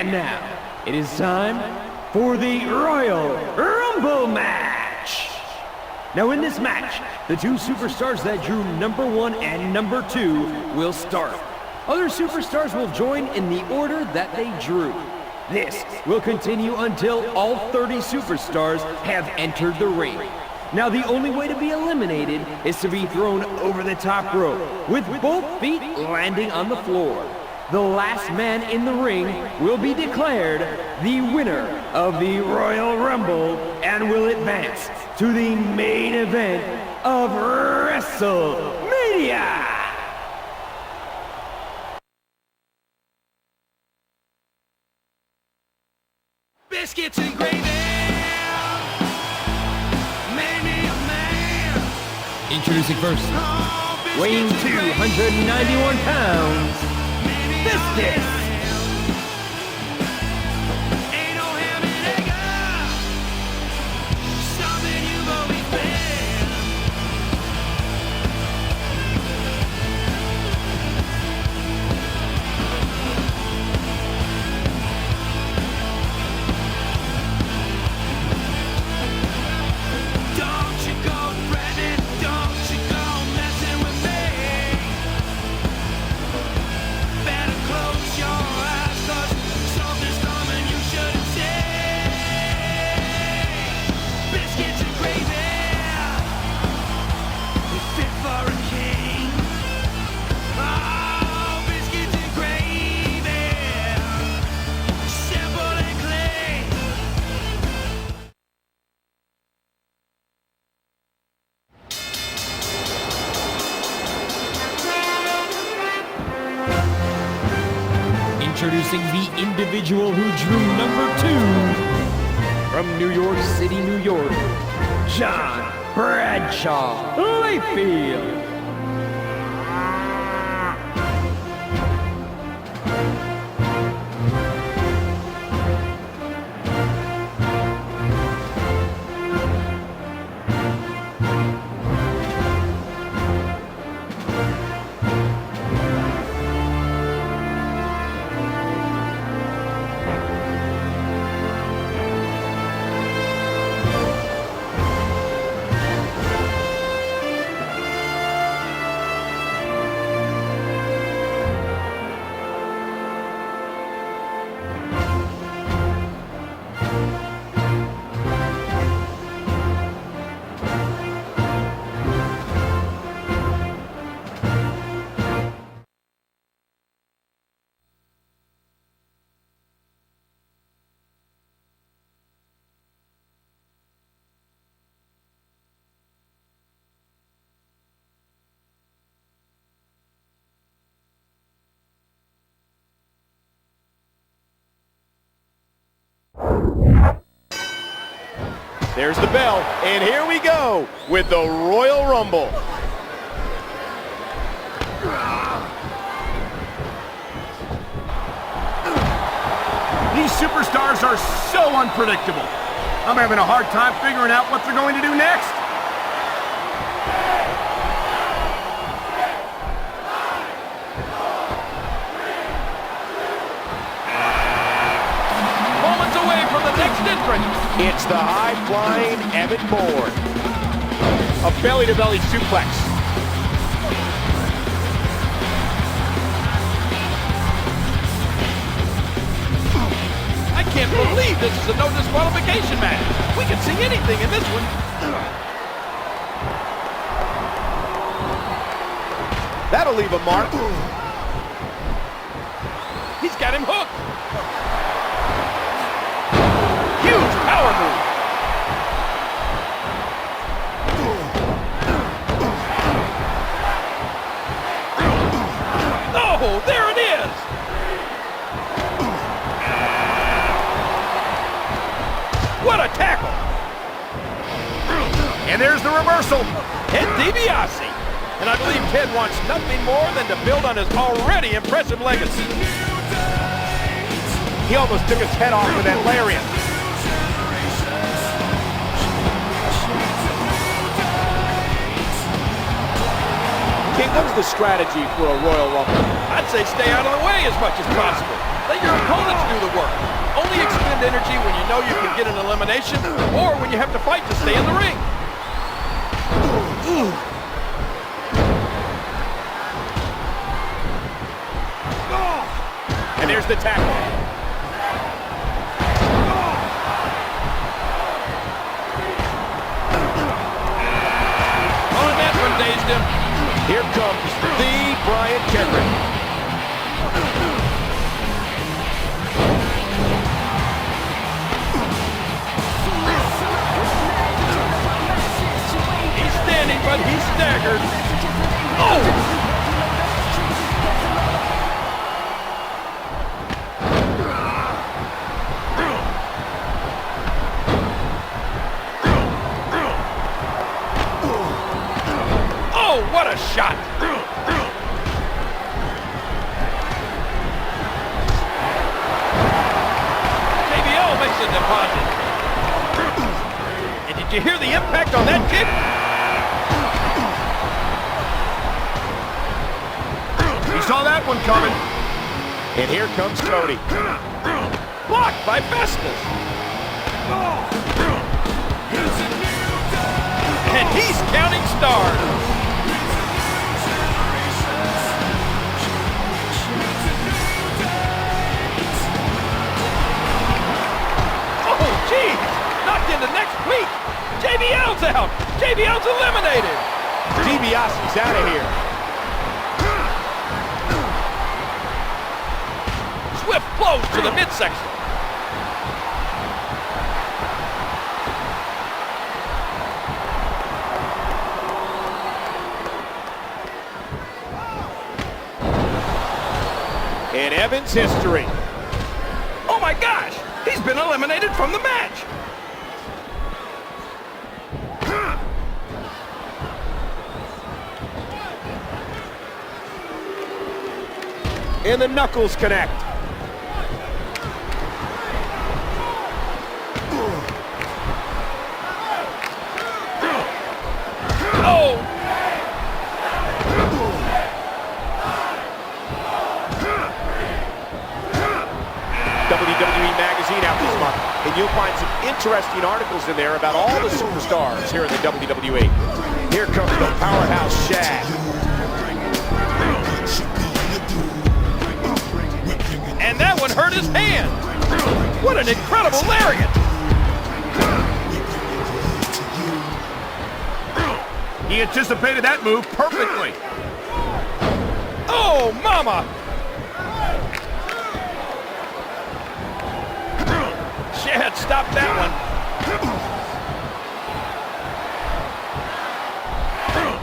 And now, it is time for the Royal Rumble match. Now in this match, the two superstars that drew number 1 and number 2 will start. Other superstars will join in the order that they drew. This will continue until all 30 superstars have entered the ring. Now the only way to be eliminated is to be thrown over the top rope, with both feet landing on the floor. The last man in the ring will be declared the winner of the Royal Rumble and will advance to the main event of Wrestlemania. Biscuits and gravy. Made me a man. Introducing first, weighing 291 pounds, Biscuits. Ain't no ham and egger. Something you've always been. Don't you go threatening, don't you go messing with me. Better close your eyes, 'cause something's coming you shouldn't see. Biscuits and gravy, you're fit for a king. Oh, biscuits and gravy, simple and clean. Introducing the individual who drew number 2 from New York City, New York, John Bradshaw Layfield. There's the bell, and here we go with the Royal Rumble. These superstars are so unpredictable. I'm having a hard time figuring out what they're going to do next. Moments away from the next entrant. It's the high-flying Evan Bourne. A belly-to-belly suplex. I can't believe this is a no disqualification match. We can see anything in this one. That'll leave a mark. He's got him hooked. Huge power move. Oh, there it is. What a tackle. And there's the reversal. Ted DiBiase. And I believe Ted wants nothing more than to build on his already impressive legacy. He almost took his head off with that lariat. King, what's the strategy for a Royal Rumble? I'd say stay out of the way as much as possible. Let your opponents do the work. Only expend energy when you know you can get an elimination or when you have to fight to stay in the ring. And there's the tackle. Oh, that one dazed him. Here comes the Brian Kendrick. He's standing, but he's staggered. Oh! What a shot! JBL makes a deposit. And did you hear the impact on that kick? He saw that one coming. And here comes Cody. Blocked by Festus. And he's counting stars. Knocked into next week. JBL's out. JBL's eliminated. DiBiase's out of here. Swift blows to the midsection. In Evans history. Oh my gosh! He's been eliminated from the match. And the knuckles connect. Oh! WWE Magazine out this month, and you'll find some interesting articles in there about all the superstars here in the WWE. Here comes the powerhouse Shaq. And that one hurt his hand. What an incredible lariat. He anticipated that move perfectly. Oh, mama. Shad stopped that one.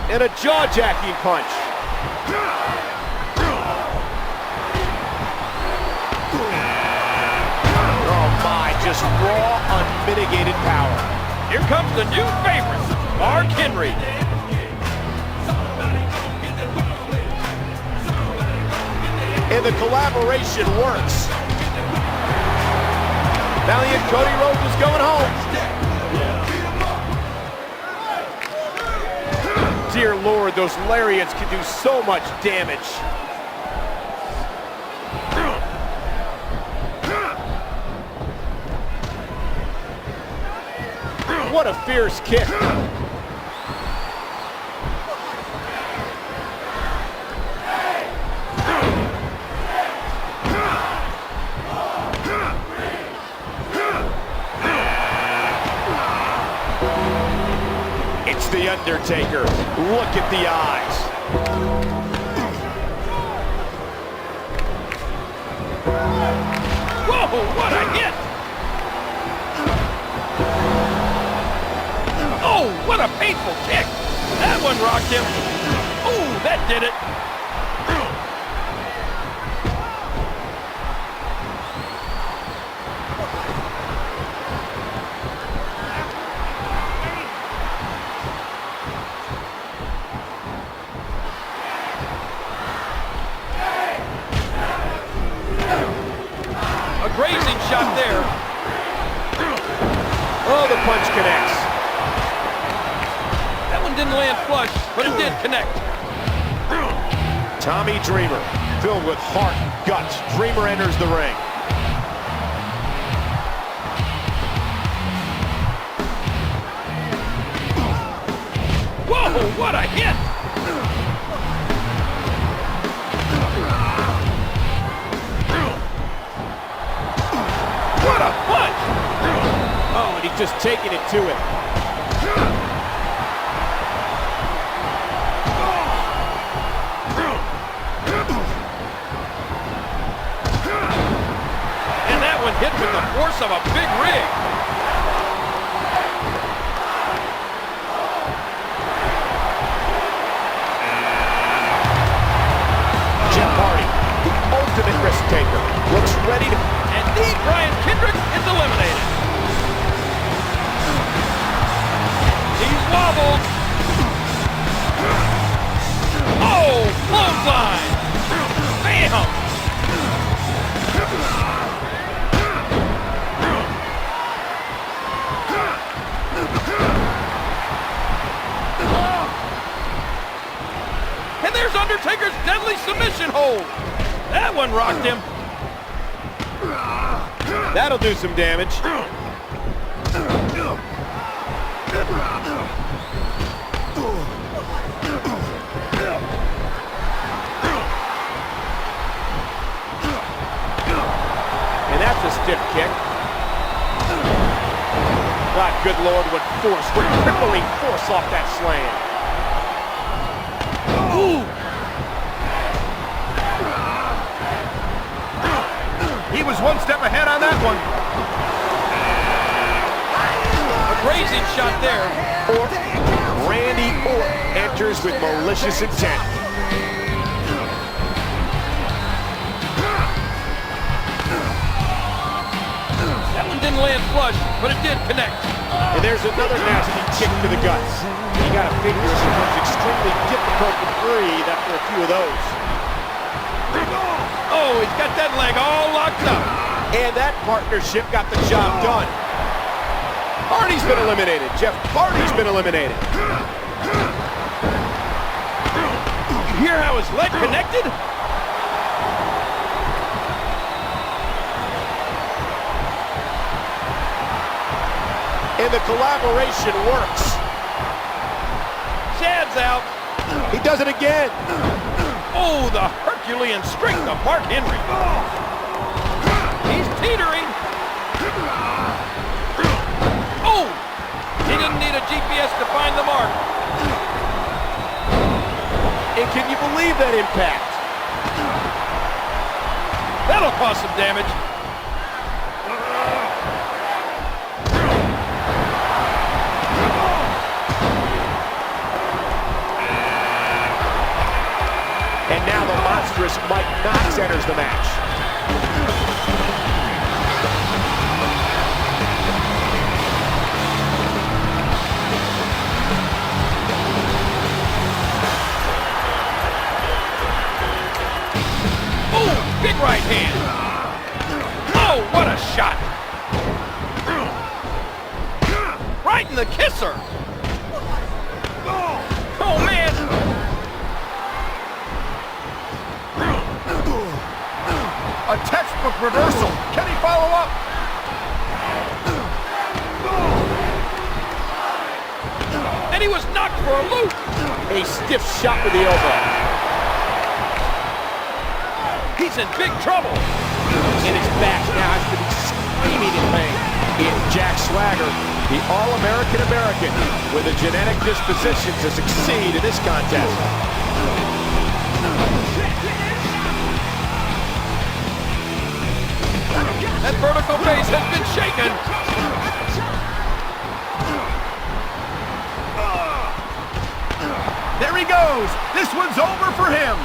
And a jaw-jacking punch. Just raw, unmitigated power. Here comes the new favorite, Mark Henry. And the collaboration works. Valiant Cody Rhodes is going home. Dear Lord, those lariats can do so much damage. What a fierce kick. It's The Undertaker. Look at the eyes. Whoa, what a hit! Oh, what a painful kick! That one rocked him. Oh, that did it. A grazing shot there. Oh, the punch connects. That one didn't land flush, but it did connect. Tommy Dreamer, filled with heart and guts, Dreamer enters the ring. Whoa, what a hit! What a punch! Oh, and he's just taking it to him. And that one hit with the force of a big rig. Jeff Hardy, the ultimate risk taker, looks ready to... And Brian Kendrick is eliminated. He's wobbled. Oh, clothesline. Bam. And there's Undertaker's deadly submission hold. That one rocked him. That'll do some damage. And that's a stiff kick. God, good Lord, what force, what crippling force off that slam. Ooh. He was one step ahead on that one. A grazing shot there. Randy Orton enters with malicious intent. That one didn't land flush, but it did connect. And there's another nasty kick to the guts. You gotta figure it becomes extremely difficult to breathe after a few of those. Oh, he's got that leg all locked up. And that partnership got the job done. Hardy's been eliminated. Jeff Hardy's been eliminated. You hear how his leg connected? And the collaboration works. Chad's out. He does it again. Oh, the Herculean strength of Mark Henry. He's teetering. Oh, he didn't need a GPS to find the mark. And can you believe that impact? That'll cause some damage. And now the monstrous Mike Knox enters the match. Oh, big right hand. Oh, what a shot. Right in the kisser. Oh, man. A textbook reversal. Can he follow up? And he was knocked for a loop. A stiff shot with the elbow. He's in big trouble. And his back now has to be screaming in pain. In Jack Swagger, the All-American American with a genetic disposition to succeed in this contest. That vertical base has been shaken. There he goes. This one's over for him.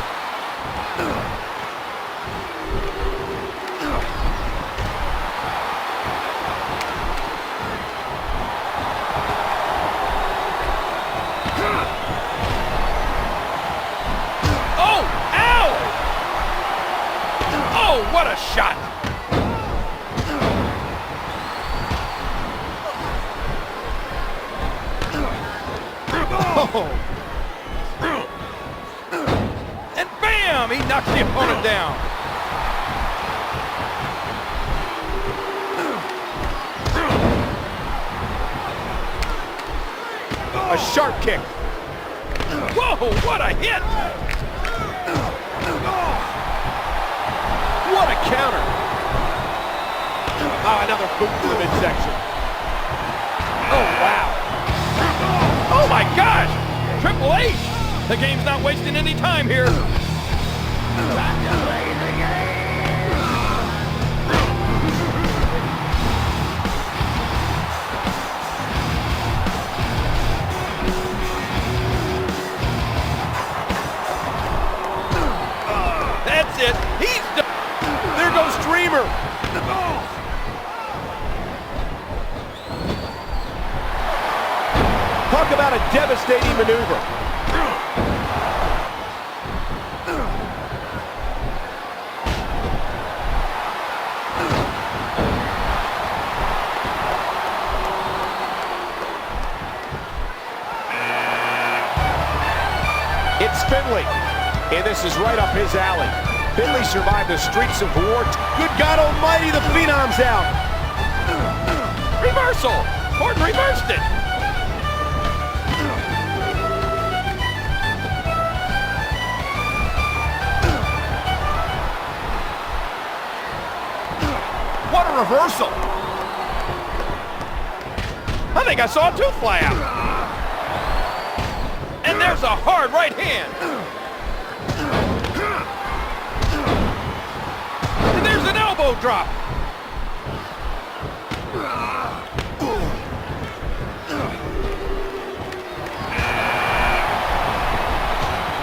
Oh, ow! Oh, what a shot. Oh. And bam! He knocks the opponent down. A sharp kick. Whoa, what a hit! What a counter. Oh, another boot to the midsection. Oh, wow. Oh my gosh! Triple H! The game's not wasting any time here. That's it. He's done. There goes Dreamer. Talk about a devastating maneuver. It's Finley, and this is right up his alley. Finley survived the streets of war. Good God Almighty, the Phenom's out. Reversal! Orton reversed it! What a reversal. I think I saw a tooth fly out. And there's a hard right hand. And there's an elbow drop.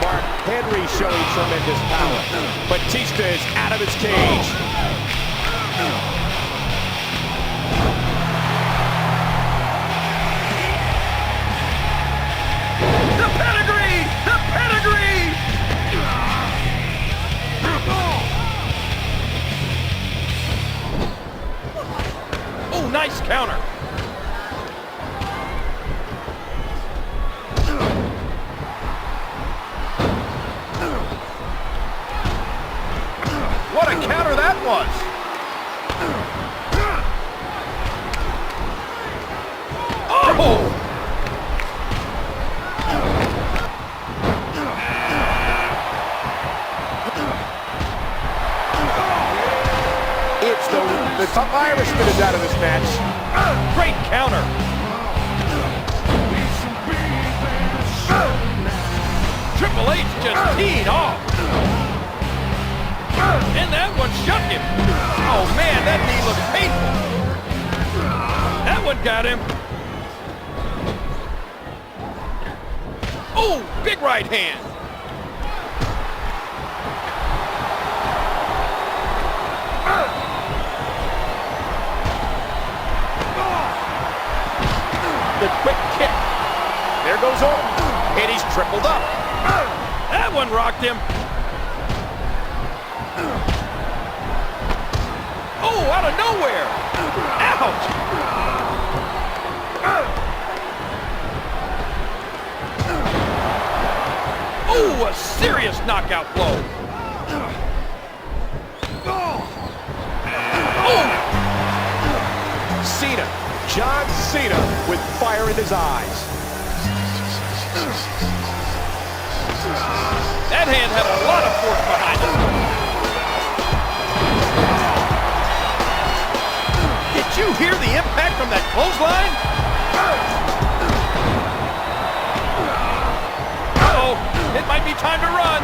Mark Henry showing tremendous power. Batista is out of his cage. The pedigree! The pedigree! Oh, nice counter. What a counter that was. Oh! It's the top Irishman is out of this match. Great counter. Triple H just teed off. And that one shook him. Oh man, that knee looks painful. That one got him. Oh, big right hand. The quick kick. There goes Orton. And he's tripled up. That one rocked him. Oh, out of nowhere. Ouch. Oh, a serious knockout blow. Oh! Cena, John Cena, with fire in his eyes. That hand had a lot of force behind it. Did you hear the impact from that clothesline? Uh-oh, it might be time to run.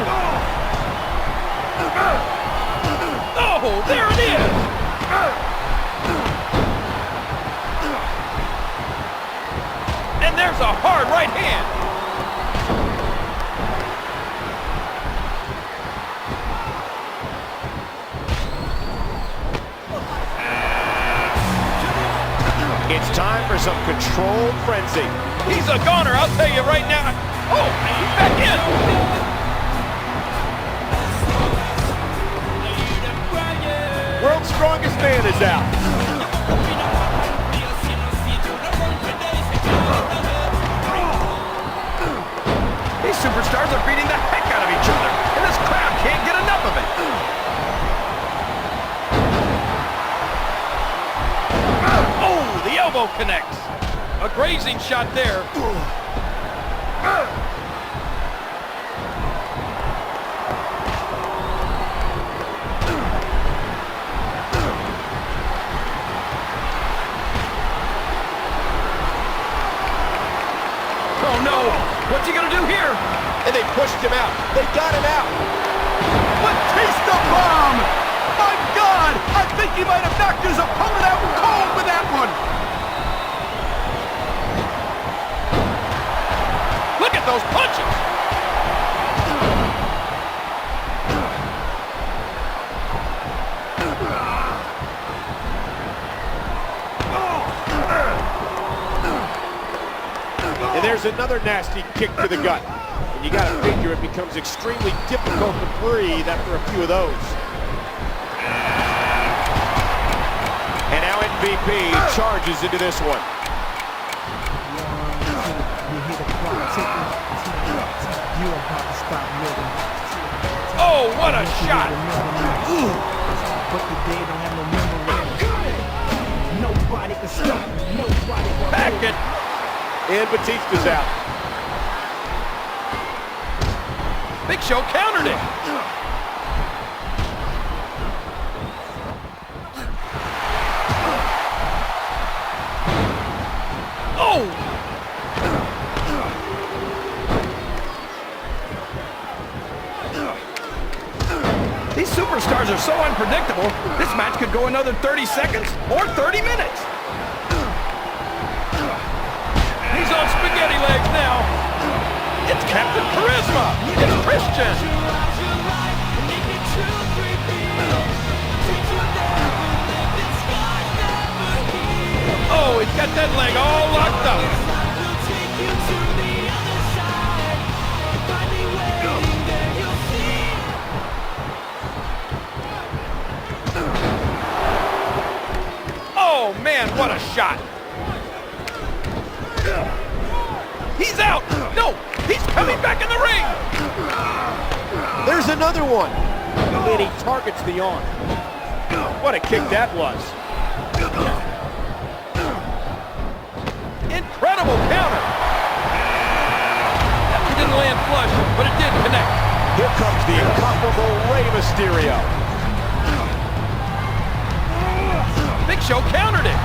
Oh, there it is. And there's a hard right hand. It's time for some controlled frenzy. He's a goner, I'll tell you right now. Oh, he's back in. World's strongest man is out. These superstars are beating the heck out of each other, and this crowd can't get enough of it. Oh, the elbow connects. A grazing shot there. Oh no! What's he gonna do here? And they pushed him out. They got him out. Batista bomb! My God! I think he might have knocked his opponent out cold with that one! Look at those punches! And there's another nasty kick to the gut. And you got to figure it becomes extremely difficult to breathe after a few of those. And now MVP charges into this one. Oh, what a shot! Back it! And Batista's out. Big Show countered it! Oh! These superstars are so unpredictable, this match could go another 30 seconds or 30 minutes. He's on spaghetti legs now. It's Captain Charisma. It's Christian. Oh, he's got that leg all locked up. Oh, man, what a shot. He's out! No! He's coming back in the ring! There's another one. And he targets the arm. What a kick that was. Incredible counter! That one didn't land flush, but it did connect. Here comes the incomparable Rey Mysterio. Big Show countered it!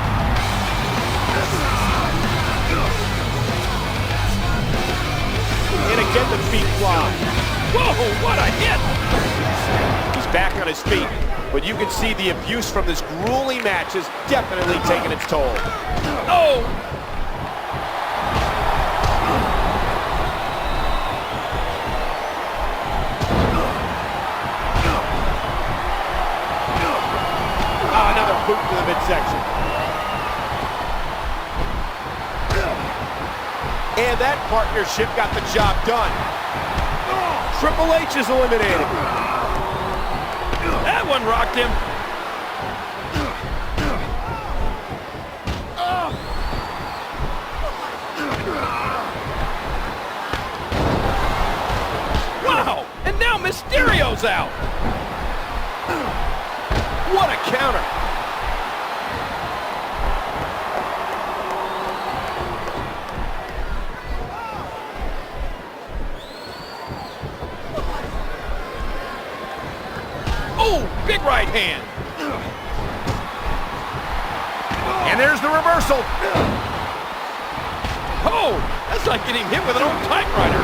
And again the feet fly. Whoa, what a hit! He's back on his feet, but you can see the abuse from this grueling match has definitely taken its toll. Oh! Another boot to the midsection. And that partnership got the job done. Triple H is eliminated. That one rocked him. Wow! And now Mysterio's out. What a counter. Oh, big right hand. And there's the reversal. Oh, that's like getting hit with an old typewriter.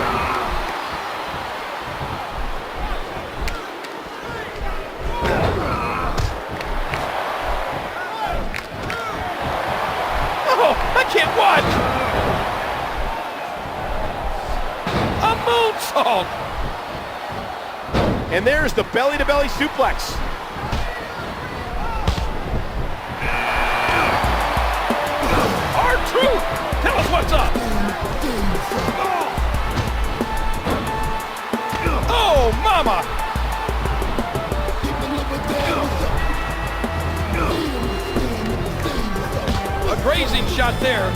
Oh, I can't watch. A moonsault. And there's the belly-to-belly suplex. R-Truth, tell us what's up. Oh, mama. A grazing shot there.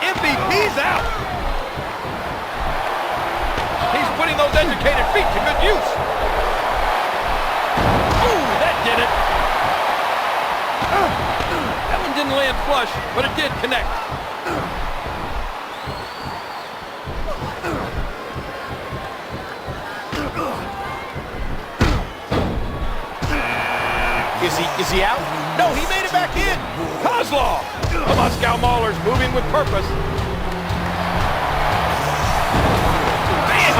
MVP's out. He's putting those educated feet to good use. Ooh, that did it. That one didn't land flush, but it did connect. Is he out? No, he made it back in. Kozlov! The Moscow Mauler's moving with purpose. Bam!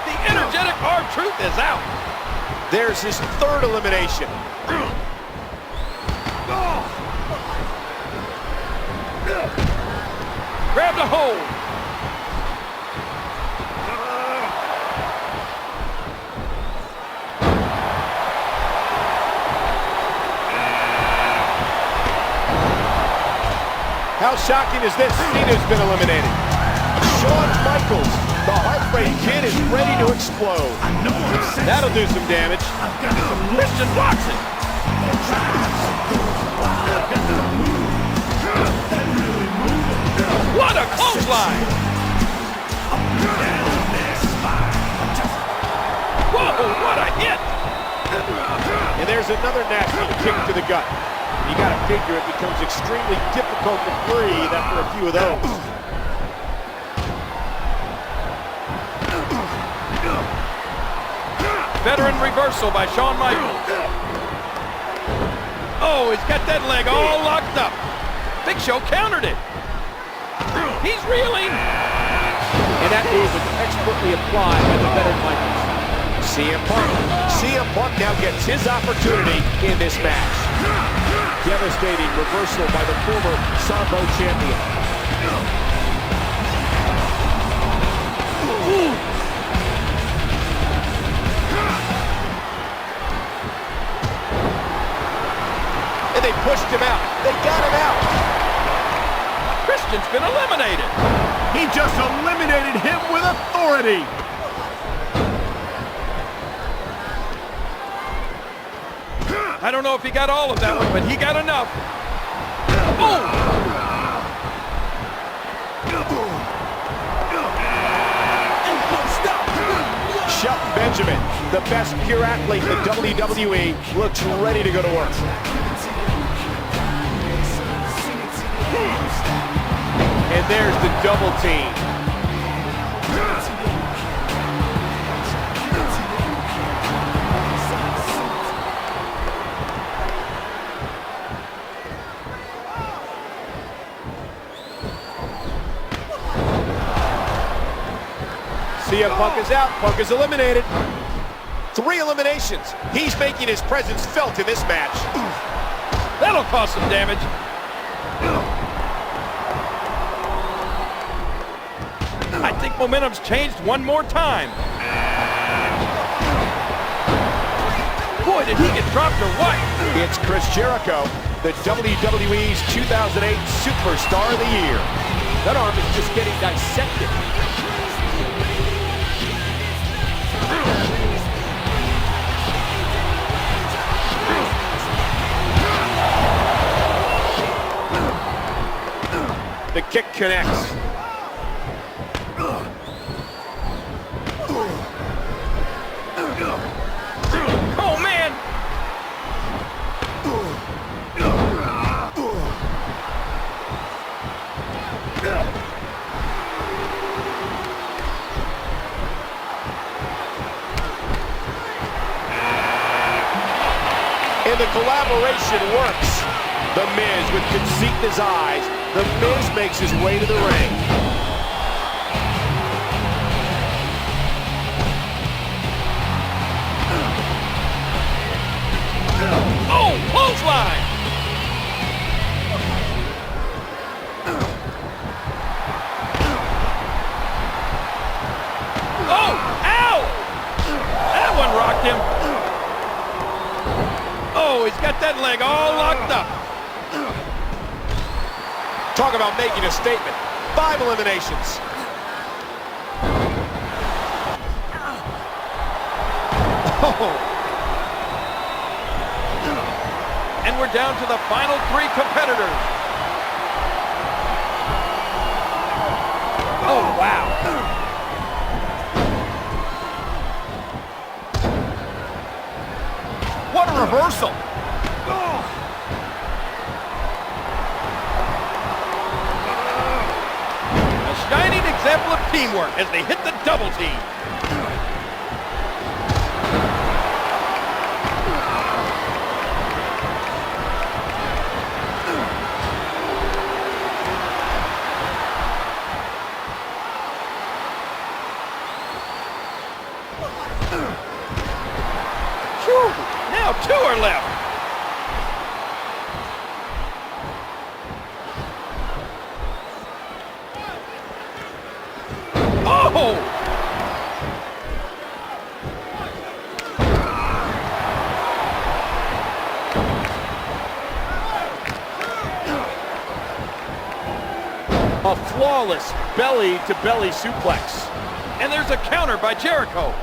The energetic R-Truth is out. There's his third elimination. Grabbed a hold. How shocking is this? Cena's been eliminated. Shawn Michaels, the Heartbreak Kid, is ready to explode. That'll do some damage. Christian blocks it. What a clothesline! Whoa, what a hit! And there's another nasty kick to the gut. You gotta figure it becomes extremely difficult to breathe after a few of those. Veteran reversal by Shawn Michaels. Oh, he's got that leg all locked up. Big Show countered it. He's reeling. And that move was expertly applied by the veteran Michaels. CM Punk now gets his opportunity in this match. Devastating reversal by the former Sambo champion. And they pushed him out. They got him out. Christian's been eliminated. He just eliminated him with authority. I don't know if he got all of that one, but he got enough. Oh! Shelton Benjamin, the best pure athlete in the WWE, looks ready to go to work. And there's the double team. CM Punk is out. Punk is eliminated. 3 eliminations. He's making his presence felt in this match. That'll cause some damage. I think momentum's changed one more time. Boy, did he get dropped or what? It's Chris Jericho, the WWE's 2008 Superstar of the Year. That arm is just getting dissected. The kick connects. Oh, man! And the collaboration works. The Miz with conceit in his eyes. The Miz makes his way to the ring. Oh, clothesline! Oh, ow! That one rocked him. Oh, he's got that leg all locked up. Talk about making a statement. 5 eliminations. Oh. And we're down to the final 3 competitors. Oh, wow. What a reversal. A shining example of teamwork as they hit the double team. Phew, now 2 are left. Oh! A flawless belly-to-belly suplex. And there's a counter by Jericho.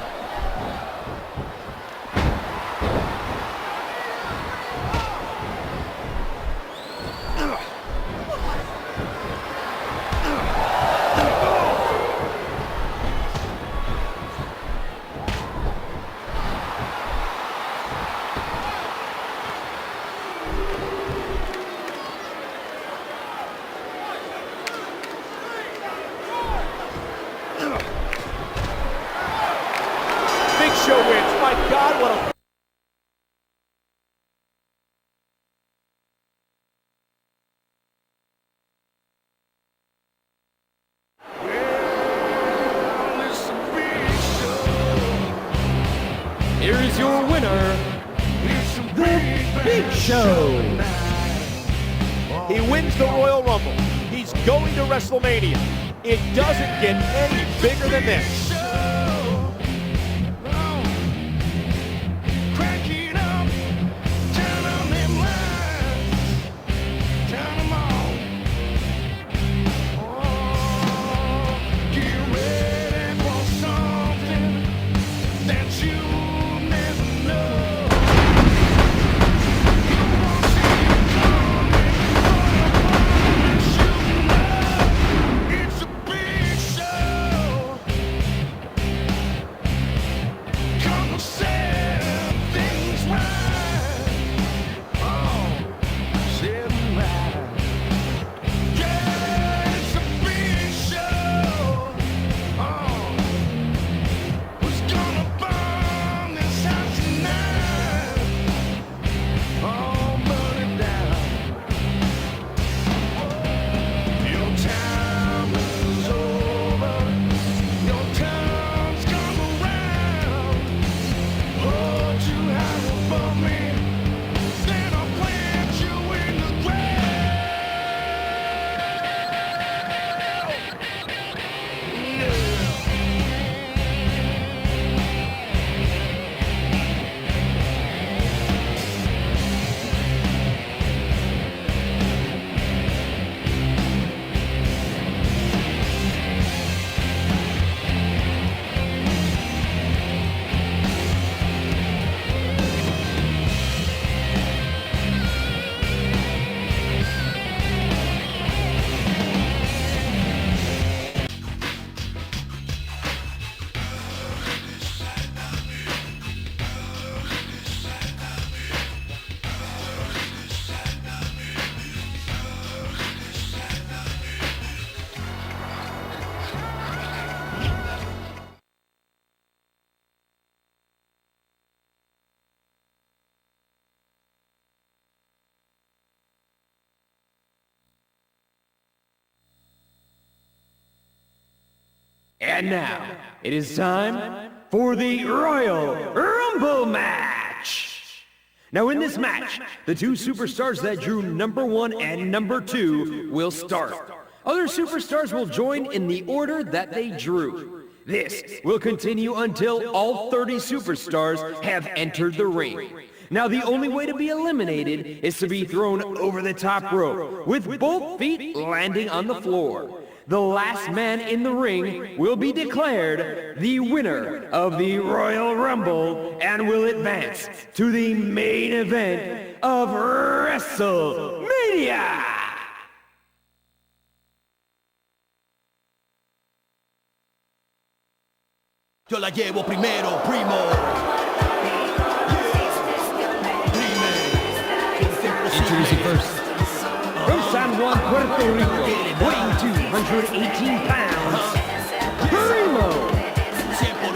Big Show wins. My God, what a... Here is your winner, The Big Show. He wins the Royal Rumble. He's going to WrestleMania. It doesn't get any bigger than this. And now, it is time for the Royal Rumble match. Now in this match, the two superstars that drew number 1 and number 2 will start. Other superstars will join in the order that they drew. This will continue until all 30 superstars have entered the ring. Now the only way to be eliminated is to be thrown over the top rope, with both feet landing on the floor. The last man in the ring will be declared the winner of the Royal Rumble and will advance to the main event of Wrestlemania. Yo la llevo primero, primo. Introducing first. From San Juan, Puerto Rico, weighing 218 pounds, Primo. 100%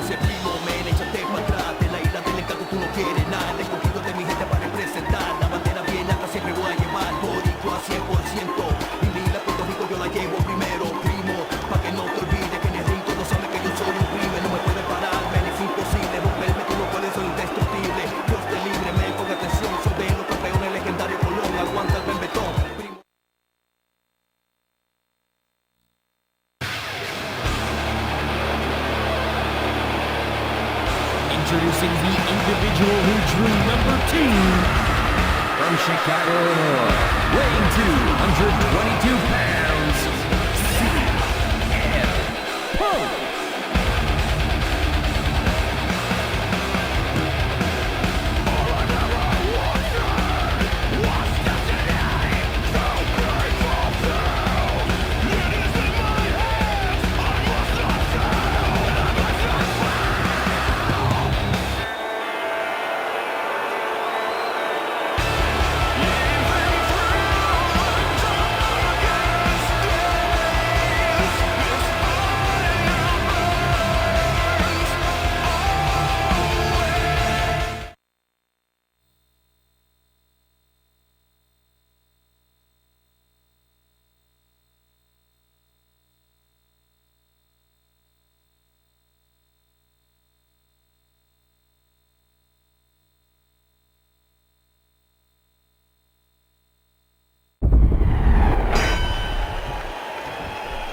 ese primo, men, échate para atrás. De la isla del encanto tú no quieres nada. El escogido de mi gente para representar. La bandera bien alta siempre voy a llevar. Boricua 100%. Mi lila Puerto Rico yo la llevo primero, primo. Pa' que no te olvides que en el ring todos saben que yo soy un crimen. No me puedes parar, men, es imposible romperme. Tú no puedes, soy indestructible. Dios te libre, men, con atención. Soy de los campeones legendarios Colón. Aguanta el bembetón. Introducing the individual who drew number 2 from Chicago, Illinois, weighing 222 pounds, CM Punk.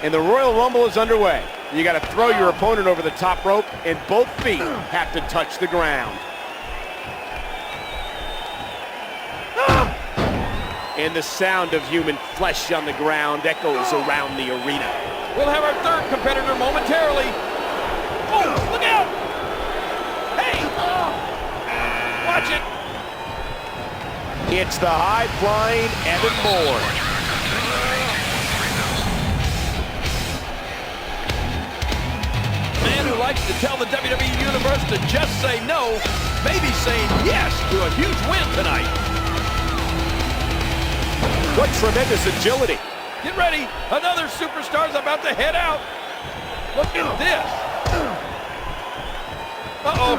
And the Royal Rumble is underway. You got to throw your opponent over the top rope, and both feet have to touch the ground. And the sound of human flesh on the ground echoes around the arena. We'll have our third competitor momentarily. Oh, look out! Hey! Watch it! It's the high-flying Evan Bourne. Man who likes to tell the WWE Universe to just say no, maybe saying yes to a huge win tonight. What tremendous agility. Get ready, another superstar's about to head out. Look at this. Uh-oh.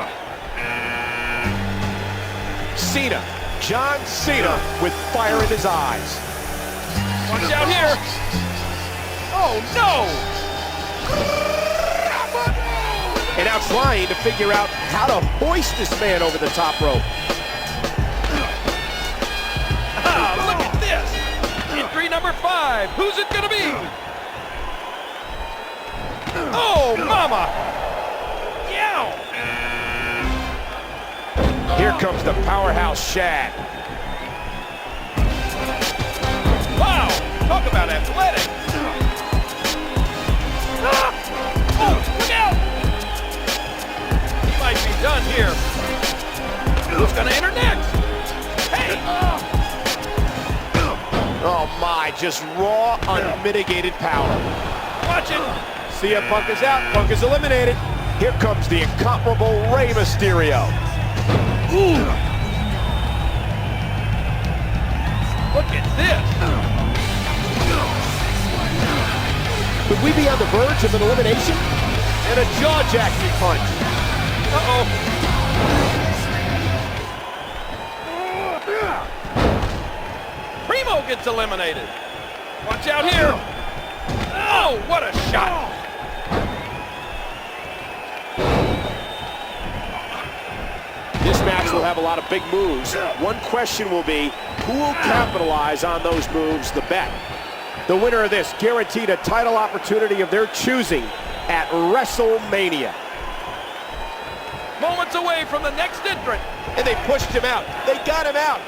Cena, John Cena with fire in his eyes. Watch out here. Oh, no. And now trying to figure out how to hoist this man over the top rope. Ah, look at this. Entry number 5. Who's it gonna be? Oh, mama. Yow. Here comes the powerhouse Shad. Wow, talk about athletic. Ah. Oh, look out. He might be done here. Who's gonna enter next? Hey. Oh my, just raw, unmitigated power. Watch it. CM Punk is out, Punk is eliminated. Here comes the incomparable Rey Mysterio. Ooh. Look at this. Could we be on the verge of an elimination? And a jaw-jacking punch. Uh-oh. Primo gets eliminated. Watch out here. Oh, what a shot. This match will have a lot of big moves. One question will be, who will capitalize on those moves the best? The winner of this guaranteed a title opportunity of their choosing at Wrestlemania. Moments away from the next entrant. And they pushed him out. They got him out.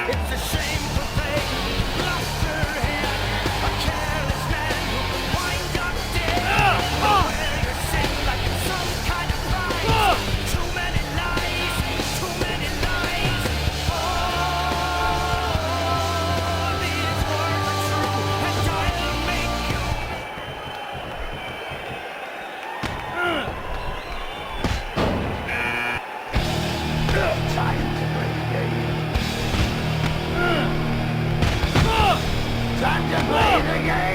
It's a shameful thing, lost her head. A careless man who could wind up dead. Wear your sin like it's some kind of prize. Too many lies, too many lies. All these words are true, and I'll make you. Time to play the game. Time to play the game.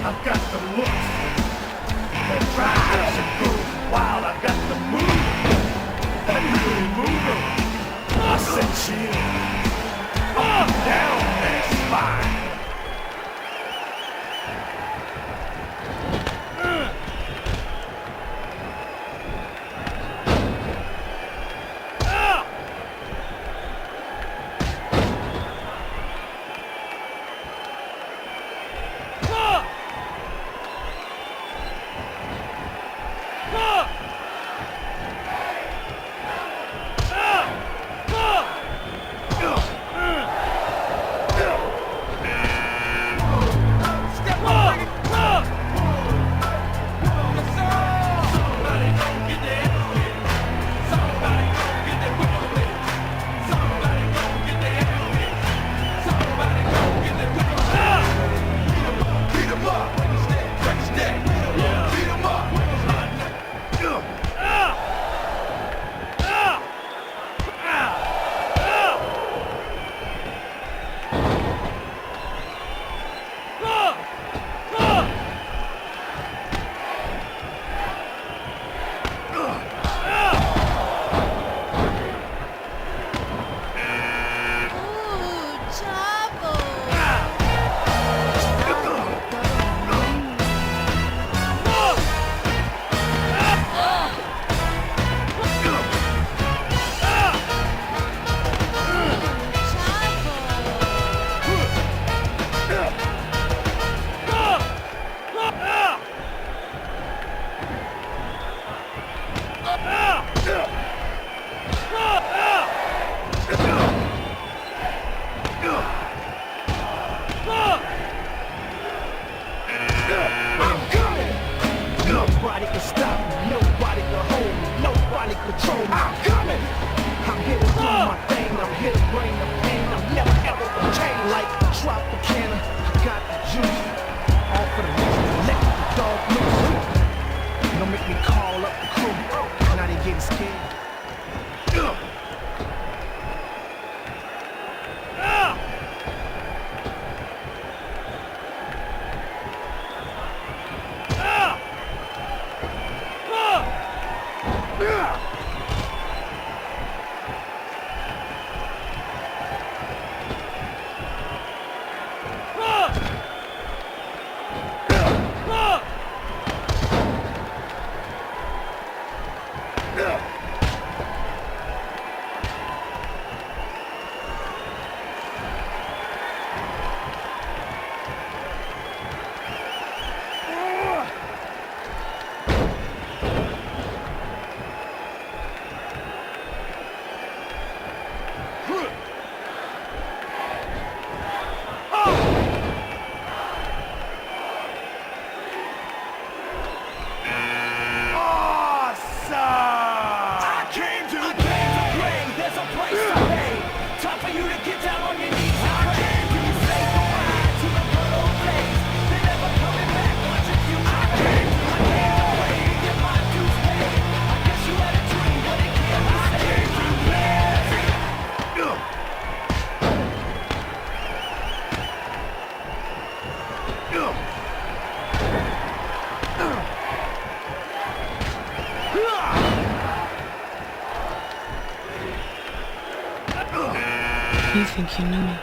I've got the looks, the drives and go wild. I've got the move, that really moving. I said chill, up and down that spine. Nobody can stop me, nobody can hold me, nobody control me. I'm coming. I'm here to do my thing, I'm here to bring the pain. I'm never ever gonna change. Like Tropicana, I got the juice. All for the reason, let the dog loose. Don't make me call up the crew. Now they getting scared. You think you know me?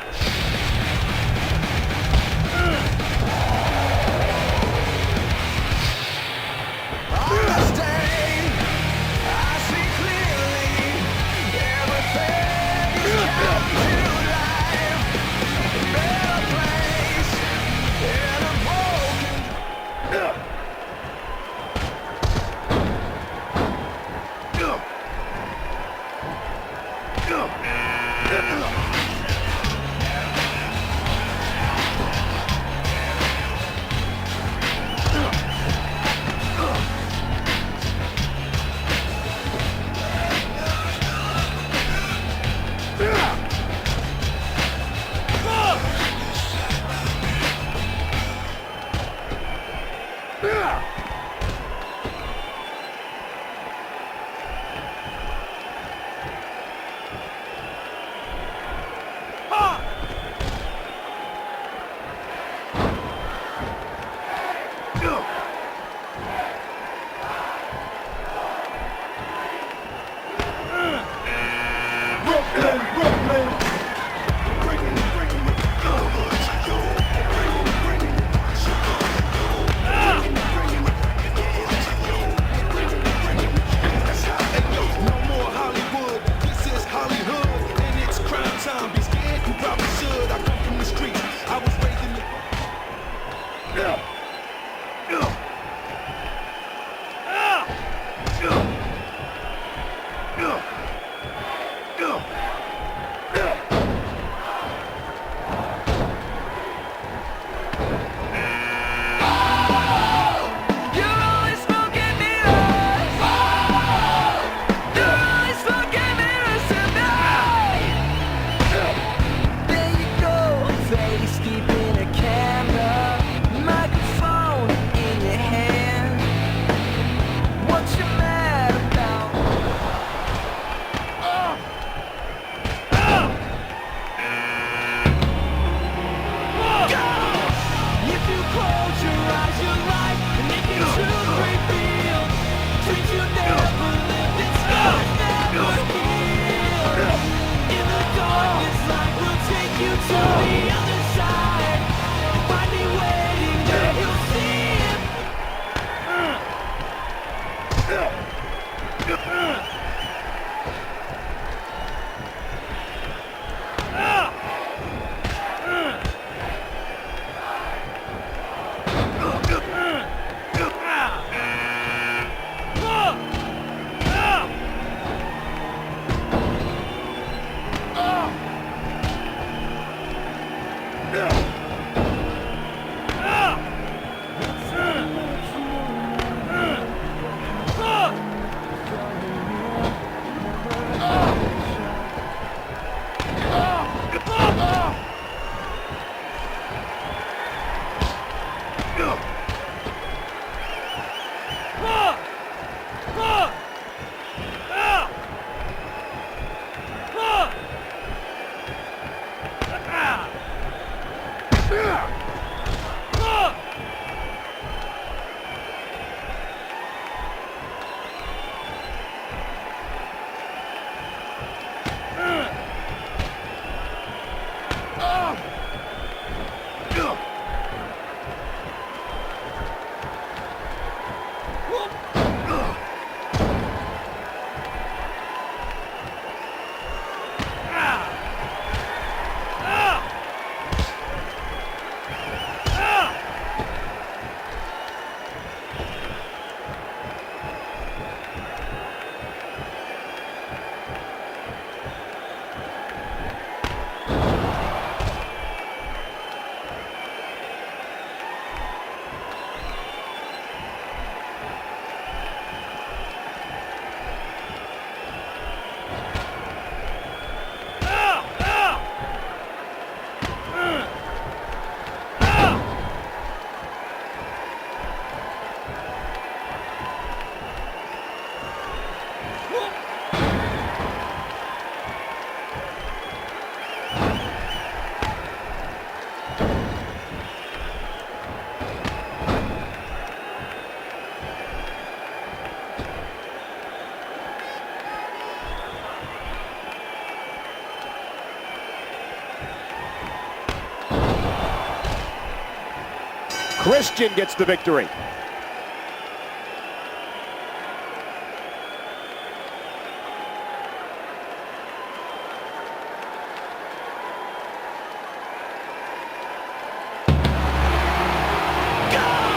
Christian gets the victory.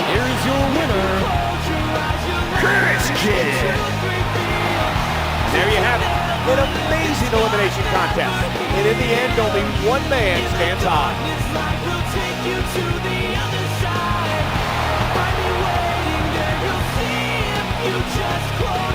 Here is your winner, Christian. There you have it. An amazing elimination contest. And in the end, only one man stands high. We'll take you to the other side. Find me waiting there, you'll see if you just close